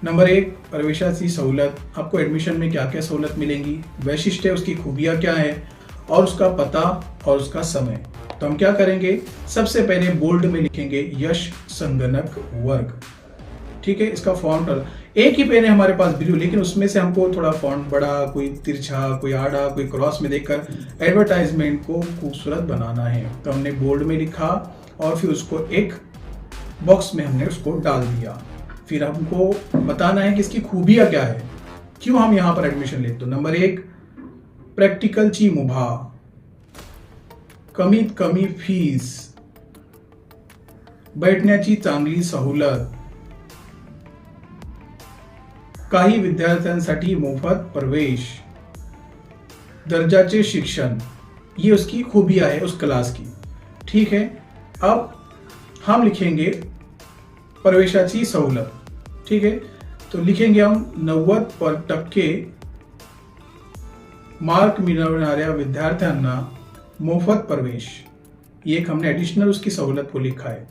नंबर 1, प्रवेशाची सहुलत। आपको एडमिशन में क्या क्या सहूलत मिलेंगी, वैशिष्ट्य, उसकी खूबियां क्या है, और उसका पता और उसका समय। तो हम क्या करेंगे, सबसे पहले बोल्ड में लिखेंगे यश संगणक वर्ग। ठीक है, इसका फॉन्ट एक ही पेन है हमारे पास ब्लू, लेकिन उसमें से हमको थोड़ा फॉन्ट बड़ा, कोई तिरछा, कोई आड़ा, कोई क्रॉस में देखकर एडवर्टाइजमेंट को खूबसूरत बनाना है। तो हमने बोल्ड में लिखा और फिर उसको एक बॉक्स में हमने उसको डाल दिया। फिर हमको बताना है कि इसकी खूबियां क्या है, क्यों हम यहां पर एडमिशन लेते। तो नंबर 1, प्रॅक्टिकलची मुभा, कमीत कमी फीस, बैठण्याची चांगली सवलत, काही विद्यार्थ्यांसाठी मोफत प्रवेश, दर्जाचे शिक्षण। ये उसकी खूबियां है उस क्लास की। ठीक है, अब हम लिखेंगे प्रवेशाची सवलत। ठीक है, तो लिखेंगे हम 90% मार्क मिळवणाऱ्या विद्यार्थ्यांना मोफत प्रवेश। ये एक हमने एडिशनल उसकी सहूलत को लिखा है।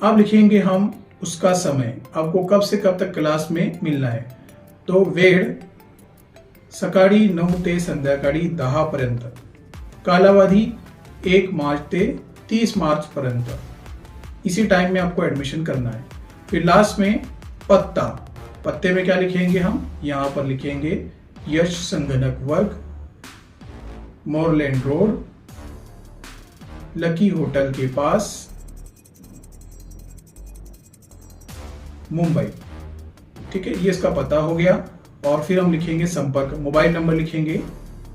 अब लिखेंगे हम उसका समय, आपको कब से कब तक क्लास में मिलना है। तो वेळ सकाळी 9 ते संध्याकाळी 10 पर्यंत, कालावधी 1 मार्च ते 30 मार्च पर्यंत। इसी टाइम में आपको एडमिशन करना है। फिर लास्ट में पत्ता, पत्ते में क्या लिखेंगे हम, यहां पर लिखेंगे यश संगणक वर्ग, मोरलैंड रोड, लकी होटल के पास, मुंबई। ठीक है, ये इसका पता हो गया। और फिर हम लिखेंगे संपर्क, मोबाइल नंबर लिखेंगे,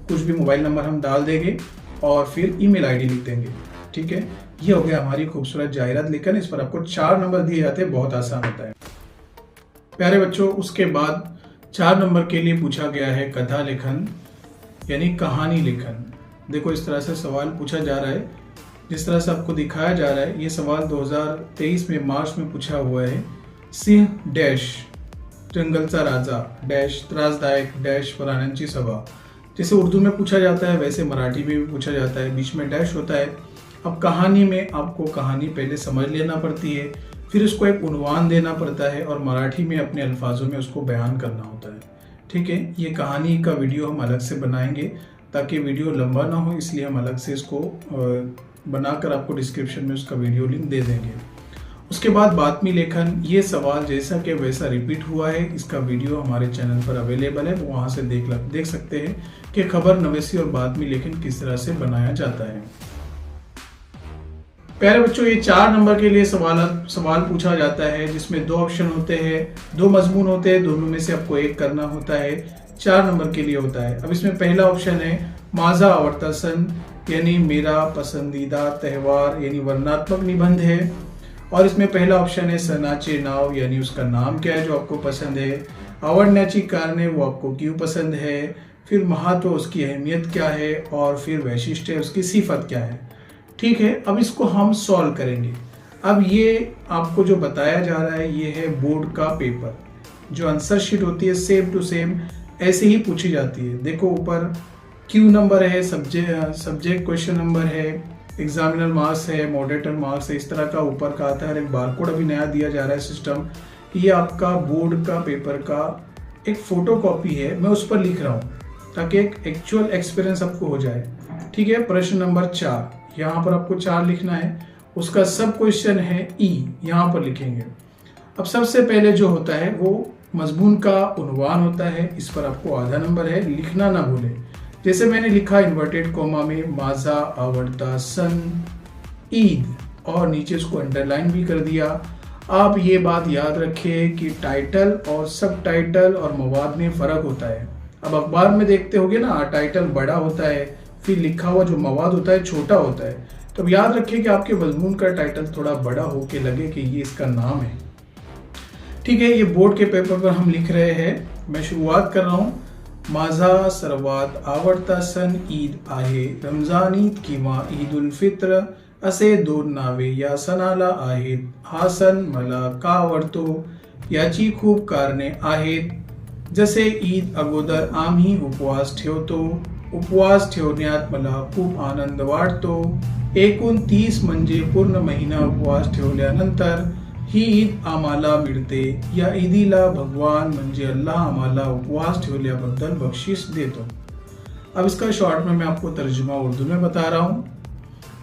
कुछ भी मोबाइल नंबर हम डाल देंगे और फिर ईमेल आईडी लिख देंगे। ठीक है, ये हो गया हमारी खूबसूरत जाहिरात लेखन। इस पर आपको 4 नंबर दिए जाते हैं, बहुत आसान होता है प्यारे बच्चों। उसके बाद 4 नंबर के लिए पूछा गया है कथा लेखन, यानी कहानी लेखन। देखो, इस तरह से सवाल पूछा जा रहा है, जिस तरह से आपको दिखाया जा रहा है। ये सवाल 2023 में मार्च में पूछा हुआ है। सिंह डैश जंगलचा राजा डैश त्रासदायक डैश प्राण्यांची सभा। जैसे उर्दू में पूछा जाता है वैसे मराठी में भी पूछा जाता है, बीच में डैश होता है। अब कहानी में आपको कहानी पहले समझ लेना पड़ती है, फिर उसको एक उन्वान देना पड़ता है और मराठी में अपने अल्फाजों में उसको बयान करना होता है। ठीक है, ये कहानी का वीडियो हम अलग से बनाएंगे ताकि वीडियो लंबा ना हो, इसलिए हम अलग से इसको बनाकर आपको डिस्क्रिप्शन में उसका वीडियो लिंक दे देंगे। उसके बाद बातमी लेखन, ये सवाल जैसा कि वैसा रिपीट हुआ है। इसका वीडियो हमारे चैनल पर अवेलेबल है, वो वहाँ से देख सकते हैं कि खबर नवीसी और बातमी लेखन किस तरह से बनाया जाता है। प्यारे बच्चों, ये 4 नंबर के लिए सवाल पूछा जाता है, जिसमें 2 ऑप्शन होते हैं, 2 मजमून होते हैं, दोनों में से आपको एक करना होता है। 4 नंबर के लिए होता है। अब इसमें पहला ऑप्शन है माजा आवड़ता सन, यानी मेरा पसंदीदा त्यौहार, यानी वर्णनात्मक निबंध है। और इसमें पहला ऑप्शन है सनाचे नाव, यानी उसका नाम क्या है जो आपको पसंद है। आवडण्याची कारणे, वो आपको क्यों पसंद है। फिर महत्व, उसकी अहमियत क्या है। और फिर वैशिष्ट्य, उसकी सिफत क्या है। ठीक है, अब इसको हम सॉल्व करेंगे। अब ये आपको जो बताया जा रहा है ये है बोर्ड का पेपर। जो आंसर शीट होती है सेम टू सेम ऐसे ही पूछी जाती है। देखो ऊपर क्यू नंबर है, सब्जेक्ट क्वेश्चन नंबर है, एग्जामिनर मार्क्स है, मॉडरेटर मार्क्स है, इस तरह का ऊपर का आता है। एक बारकोड अभी नया दिया जा रहा है सिस्टम। ये आपका बोर्ड का पेपर का एक फोटो कॉपी है, मैं उस पर लिख रहा हूँ ताकि एक एक्चुअल एक्सपीरियंस आपको हो जाए। ठीक है, प्रश्न नंबर 4, यहाँ पर आपको 4 लिखना है। उसका सब क्वेश्चन है ई, यहाँ पर लिखेंगे। अब सबसे पहले जो होता है वो मजमून का उन्वान होता है, इस पर आपको आधा नंबर है, लिखना ना भूलें। जैसे मैंने लिखा इन्वर्टेड कोमा में माजा आवड़ता सन ईद, और नीचे उसको अंडरलाइन भी कर दिया। आप ये बात याद रखें कि टाइटल और सब टाइटल और मवाद में फ़र्क होता है। अब अखबार में देखते होगे ना, टाइटल बड़ा होता है, फिर लिखा हुआ जो मवाद होता है छोटा होता है। तो अब याद रखें कि आपके मजमून का टाइटल थोड़ा बड़ा हो के लगे कि ये इसका नाम है। ठीक है, ये बोर्ड के पेपर पर हम लिख रहे हैं। मैं शुरुआत कर रहा हूँ। माझा सर्वात आवडता सण ईद आहे, रमजान ईद किंवा ईद उल फित्र असे 2 नावे या सणाला आहेत। हा सण मला का आवडतो याची खूप कारणे आहेत। जसे ईद अगोदर आम्ही उपवास ठेवतो, उपवास ठेवण्यात मला खूप आनंद वाटतो। एकूण 30 म्हणजे पूर्ण महिना उपवास ठेवल्यानंतर ही ईद आम्हाला मिळते। या ईदीला भगवान म्हणजे अल्लाह आम्हाला उपवास ठेवल्याबद्दल बख्शिश देतो। अब इसका शॉर्ट में मैं आपको तर्जुमा उर्दू में बता रहा हूँ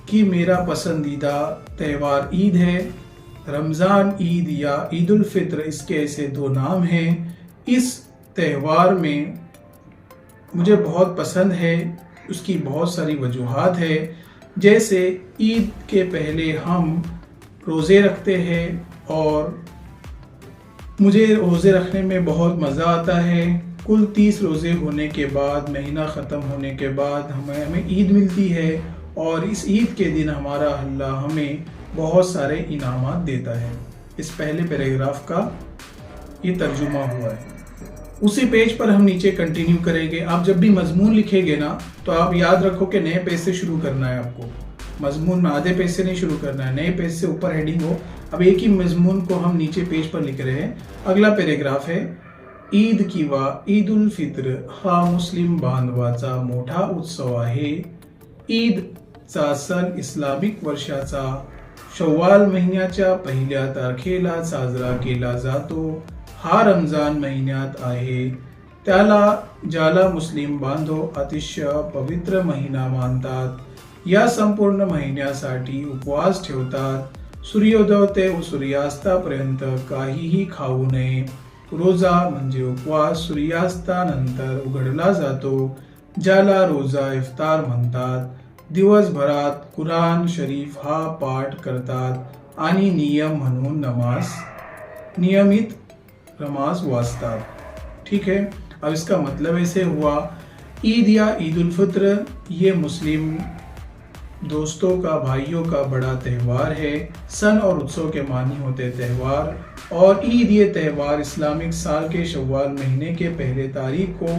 कि मेरा पसंदीदा त्यौहार ईद है। रमज़ान ईद या ईद उल फित्र, इसके ऐसे 2 नाम हैं। इस त्यौहार में मुझे बहुत पसंद है, उसकी बहुत सारी वजूहात है। जैसे ईद के पहले हम रोज़े रखते हैं और मुझे रोज़े रखने में बहुत मज़ा आता है। कुल 30 रोज़े होने के बाद, महीना ख़त्म होने के बाद हमें ईद मिलती है, और इस ईद के दिन हमारा अल्लाह हमें बहुत सारे इनामात देता है। इस पहले पैराग्राफ का ये तर्जुमा हुआ है। उसी पेज पर हम नीचे कंटिन्यू करेंगे। आप जब भी मजमून लिखेंगे ना, तो आप याद रखो कि नए पेज से शुरू करना है आपको। मजमून में आधे पेज से नहीं शुरू करना है, नए पेज से ऊपर हेडिंग हो। अब एक ही मजमून को हम नीचे पेज पर लिख रहे हैं। अगला पैराग्राफ है ईद किंवा ईद उल फित्र हा मुस्लिम बांधवाचा मोठा उत्सव आहे। ईदचा सण इस्लामिक वर्षाचा शव्वाल महिन्याच्या 1 तारखेला साजरा केला जातो। हा रमजान महिन्यात आहे, ज्याला मुस्लिम बांधव अतिशय पवित्र महिना मानतात। या संपूर्ण महिन्यासाठी उपवास ठेवतात। सूर्योदय ते सूर्यास्तापर्यंत काहीही खाऊ नये। रोजा म्हणजे उपवास सूर्यास्तानंतर उघडला जातो, ज्याला रोजा इफ्तार म्हणतात। दिवसभरात कुराण शरीफ हा पाठ करतात आणि नियमित नमाज वाचतात। ठीक है, अब इसका मतलब ऐसे हुआ, ईद या ईद उल फित्र ये मुस्लिम दोस्तों का, भाइयों का बड़ा त्यौहार है। सन और उत्सव के मानी होते त्यौहार, और ईद ये त्यौहार इस्लामिक साल के शव्वाल महीने के 1 तारीख को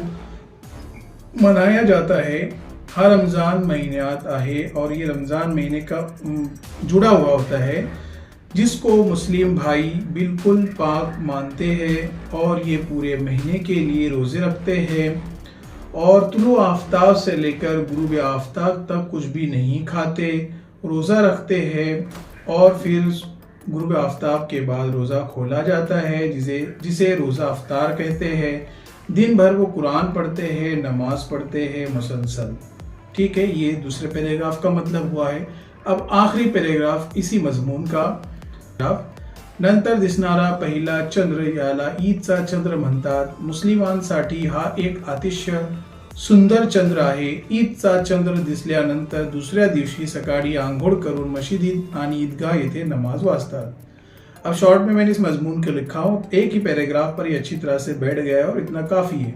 मनाया जाता है। हर रमज़ान महीनात आहे, और ये रमज़ान महीने का जुड़ा हुआ होता है, जिसको मुस्लिम भाई बिल्कुल पाक मानते हैं और ये पूरे महीने के लिए रोज़े रखते हैं, और तुलू आफ्ताब से लेकर गुरूब आफ्ताब तक कुछ भी नहीं खाते, रोज़ा रखते हैं, और फिर गुरूब आफ्ताब के बाद रोज़ा खोला जाता है, जिसे रोज़ा अफ्तार कहते हैं। दिन भर वो कुरान पढ़ते हैं, नमाज पढ़ते हैं मुसलसल। ठीक है, ये दूसरे पैराग्राफ का मतलब हुआ है। अब आखिरी पैराग्राफ इसी मजमून का, नंतर दिसणारा पहिला चंद्र याला ईदचा चंद्र म्हणतात. मुस्लिमांसाठी हा एक अतिशय सुंदर चंद्र आहे. ईदचा चंद्र दिसल्यानंतर दुसऱ्या दिवशी सकाळी आंघोळ करून मस्जिद आणि ईदगाह येथे नमाज वाचतात. अब शॉर्ट में मैंने इस मजमून को लिखा हूँ, एक ही पैराग्राफ पर ये अच्छी तरह से बैठ गया है और इतना काफ़ी है.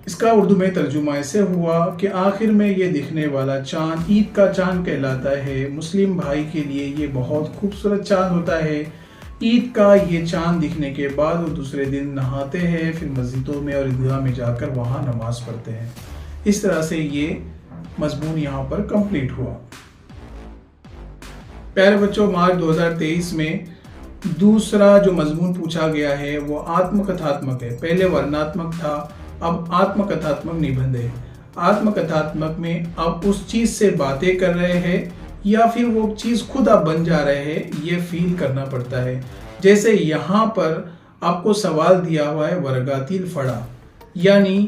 इसका उर्दू में तर्जुमा ऐसे हुआ कि आखिर में ये दिखने वाला चांद ईद का चांद कहलाता है. मुस्लिम भाई के लिए ये बहुत खूबसूरत चांद होता है. ईद का ये चांद दिखने के बाद वो दूसरे दिन नहाते हैं, फिर मस्जिदों में और ईदगाह में जाकर वहाँ नमाज पढ़ते हैं. इस तरह से ये मजमून यहाँ पर कंप्लीट हुआ. प्यारे बच्चों, मार्च 2023 में दूसरा जो मजमून पूछा गया है वो आत्मकथात्मक है. पहले वर्णनात्मक था, अब आत्मकथात्मक निबंध है. आत्मकथात्मक में आप उस चीज से बातें कर रहे हैं या फिर वो चीज खुद आप बन जा रहे हैं, ये फील करना पड़ता है. जैसे यहाँ पर आपको सवाल दिया हुआ है वर्गातील फळा, यानी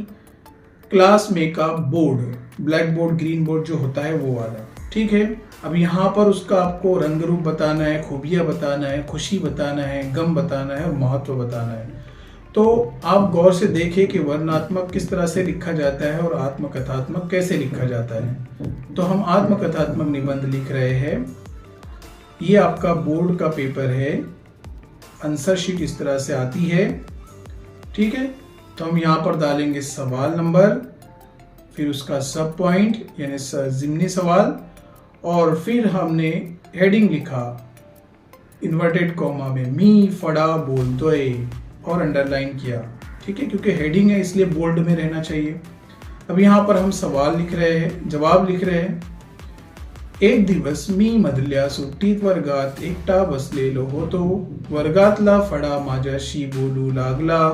क्लास में का board, black board, green board जो होता है वो वाला. ठीक है, अब यहाँ पर उसका आपको रंग रूप बताना है, खूबियां बताना है, खुशी बताना है, गम बताना है और महत्व बताना है. तो आप गौर से देखिए कि वर्णनात्मक किस तरह से लिखा जाता है और आत्मकथात्मक कैसे लिखा जाता है. तो हम आत्मकथात्मक निबंध लिख रहे हैं. ये आपका बोर्ड का पेपर है, आंसर शीट इस तरह से आती है. ठीक है, तो हम यहाँ पर डालेंगे सवाल नंबर, फिर उसका सब पॉइंट यानी ज़िम्नी सवाल, और फिर हमने हेडिंग लिखा इन्वर्टेड कॉमा में मी फड़ा बोलतोय और अंडरलाइन किया. ठीक है, क्योंकि हेडिंग है इसलिए बोल्ड में रहना चाहिए. अब यहाँ पर हम सवाल लिख रहे हैं, जवाब लिख रहे हैं. एक दिवस मी मधल्या सुट्टीत वर्गात एकटा बसलेलो होतो. वर्गातला फडा माझ्याशी बोलू लागला.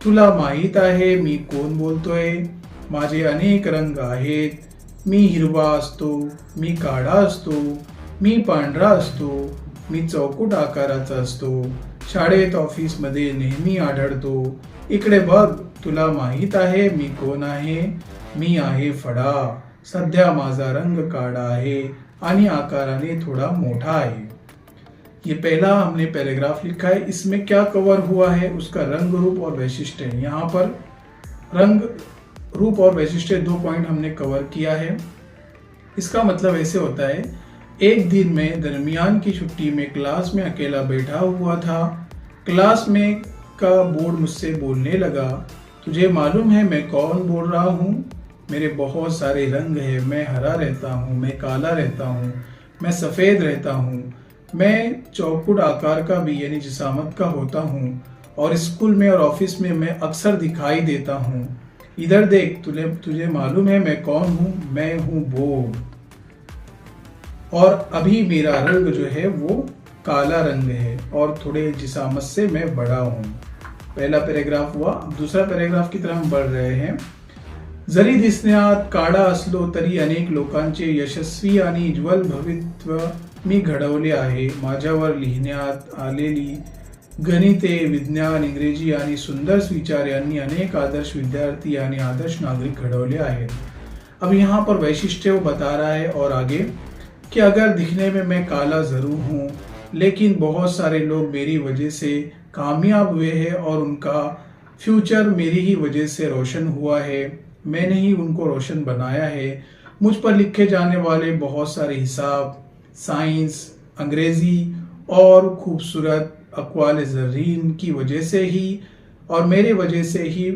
तुला माहित आहे मी कोण बोलतोय? माझे अनेक रंग आहेत. मी हिरवा असतो, मी काळा असतो, मी पांढरा असतो, मी चौकट आकाराचा असतो. शाळेत ऑफिसमध्ये नेहमी आढळतो. इकडे बघ, तुला माहित आहे मी कोण आहे? मी आहे फडा. सध्या माझा रंग काळा आहे आणि आकाराने थोड़ा मोटा है. ये पहला हमने पैराग्राफ लिखा है. इसमें क्या कवर हुआ है? उसका रंग रूप और वैशिष्ट्य. यहाँ पर रंग रूप और वैशिष्ट्य 2 पॉइंट हमने कवर किया है. इसका मतलब ऐसे होता है, एक दिन में दरमियान की छुट्टी में क्लास में अकेला बैठा हुआ था. क्लास में का बोर्ड मुझसे बोलने लगा. तुझे मालूम है मैं कौन बोल रहा हूँ? मेरे बहुत सारे रंग हैं. मैं हरा रहता हूँ, मैं काला रहता हूँ, मैं सफ़ेद रहता हूँ, मैं चौकुट आकार का भी यानी जिसामत का होता हूँ, और स्कूल में और ऑफिस में मैं अक्सर दिखाई देता हूँ. इधर देख, तुझे मालूम है मैं कौन हूँ? मैं हूँ बोर्ड, और अभी मेरा रंग जो है वो काला रंग है और थोड़े जिसामत से मैं बड़ा हूँ. पहला पैराग्राफ हुआ. दूसरा पैराग्राफ की तरफ हम बढ़ रहे हैं. जरी दिसण्यात काळा असलो तरी अनेक लोकांचे यशस्वी आणि उज्ज्वल भवितव्य मी घडवले आहे. माझ्यावर लिहिण्यात आलेली गणिते, विज्ञान, इंग्रजी आणि सुंदर विचार यांनी अनेक आदर्श विद्यार्थी आणि आदर्श नागरिक घडवले आहेत. अब यहाँ पर वैशिष्ट्य वो बता रहा है और आगे कि अगर दिखने में मैं काला जरूर हूँ, लेकिन बहुत सारे लोग मेरी वजह से कामयाब हुए हैं और उनका फ्यूचर मेरी ही वजह से रोशन हुआ है. मैंने ही उनको रोशन बनाया है. मुझ पर लिखे जाने वाले बहुत सारे हिसाब, साइंस, अंग्रेजी और खूबसूरत अक़वाल ज़र्रीन की वजह से ही और मेरे वजह से ही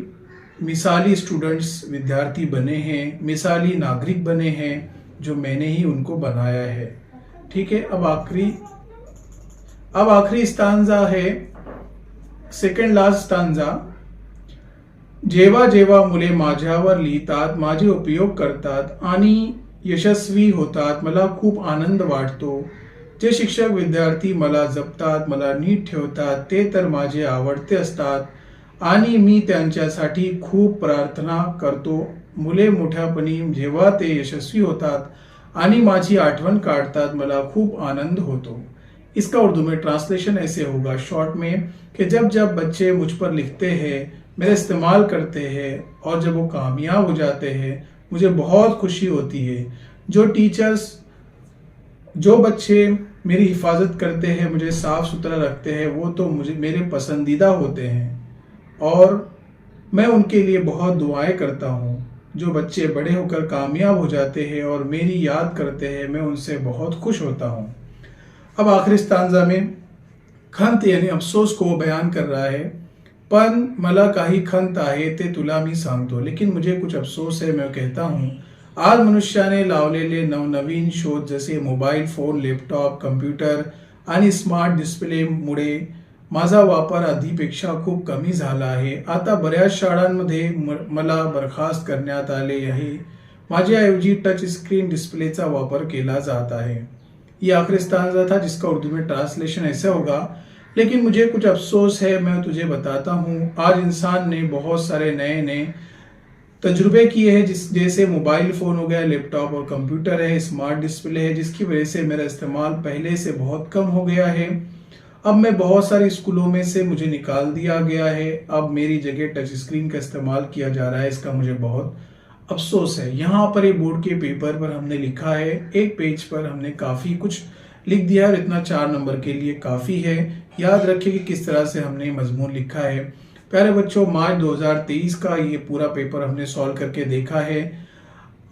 मिसाली स्टूडेंट्स, विद्यार्थी बने हैं, मिसाली नागरिक बने हैं, जो मैंने ही उनको बनाया है. ठीक है, अब आखिरी स्टांजा है, सेकंड लास्ट स्टांजा. जेव्हा जेव्हा मुले माझ्यावर लिहितात, माझे उपयोग करतात आणि यशस्वी होतात, मला खूप आनंद वाटतो. जे शिक्षक विद्यार्थी मला जपतात, मला नीट ठेवतात, ते तर माझे आवडते असतात आणि मी त्यांच्यासाठी खूप प्रार्थना करतो. मुले मोठ्यापणी जेव्हा ते यशस्वी होतात आणि माझी आठवण काढतात, मला खूप आनंद होतो. इसका उर्दू में ट्रांसलेशन ऐसे होगा शॉर्ट में कि जब जब बच्चे मुझ पर लिखते हैं, मेरा इस्तेमाल करते हैं और जब वो कामयाब हो जाते हैं, मुझे बहुत खुशी होती है. जो टीचर्स, जो बच्चे मेरी हिफाजत करते हैं, मुझे साफ़ सुथरा रखते हैं, वो तो मुझे मेरे पसंदीदा होते हैं और मैं उनके लिए बहुत दुआएं करता हूँ। जो बच्चे बड़े होकर कामयाब हो जाते हैं और मेरी याद करते हैं, मैं उनसे बहुत खुश होता हूँ। अब आखिरी स्तांजा में खंत यानी अफसोस को बयान कर रहा है। पण मला काही खंत आहे ते तुला मी सांगतो, लेकिन मुझे कुछ अफसोस है, मैं कहता हूँ। आज मनुष्याने लावलेले नवनवीन शोध जसे मोबाईल फोन, लॅपटॉप, कम्प्युटर आणि स्मार्ट डिस्प्लेमुळे माझा वापर आधीपेक्षा खूप कमी झाला आहे। आता बऱ्याच शाळांमध्ये मला बरखास्त करण्यात आले आहे। माझ्याऐवजी टच स्क्रीन डिस्प्लेचा वापर केला जात आहे। ये आखिरी स्तांजा था, जिसका उर्दू में ट्रांसलेशन ऐसे होगा, लेकिन मुझे कुछ अफसोस है, मैं तुझे बताता हूँ। आज इंसान ने बहुत सारे नए नए तजुर्बे किए हैं, जैसे मोबाइल फ़ोन हो गया, लैपटॉप और कंप्यूटर है, स्मार्ट डिस्प्ले है, जिसकी वजह से मेरा इस्तेमाल पहले से बहुत कम हो गया है। अब मैं बहुत सारे स्कूलों में से मुझे निकाल दिया गया है। अब मेरी जगह टच स्क्रीन का इस्तेमाल किया जा रहा है, इसका मुझे बहुत अफसोस है। यहाँ पर एक बोर्ड के पेपर पर हमने लिखा है, एक पेज पर हमने काफ़ी कुछ लिख दिया है और इतना 4 नंबर के लिए काफ़ी है। याद रखिए कि किस तरह से हमने मजमून लिखा है। प्यारे बच्चों, मार्च 2023 का ये पूरा पेपर हमने सॉल्व करके देखा है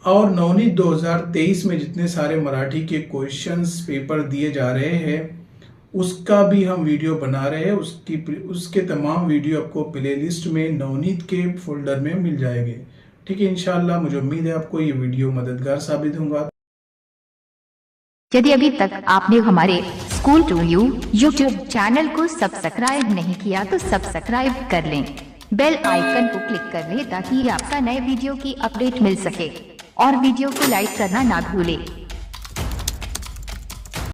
और नवनीत 2023 में जितने सारे मराठी के क्वेश्चंस पेपर दिए जा रहे हैं उसका भी हम वीडियो बना रहे हैं। उसके तमाम वीडियो आपको प्लेलिस्ट में नवनीत के फोल्डर में मिल जाएंगे। ठीक है, इंशाल्लाह मुझे उम्मीद है आपको ये वीडियो मददगार साबित होगा। यदि अभी तक आपने हमारे school to you YouTube channel को सब्सक्राइब नहीं किया तो सब्सक्राइब कर लें, बेल आइकन को क्लिक कर लें ताकि आपका नए वीडियो की अपडेट मिल सके और वीडियो को लाइक करना ना भूलें।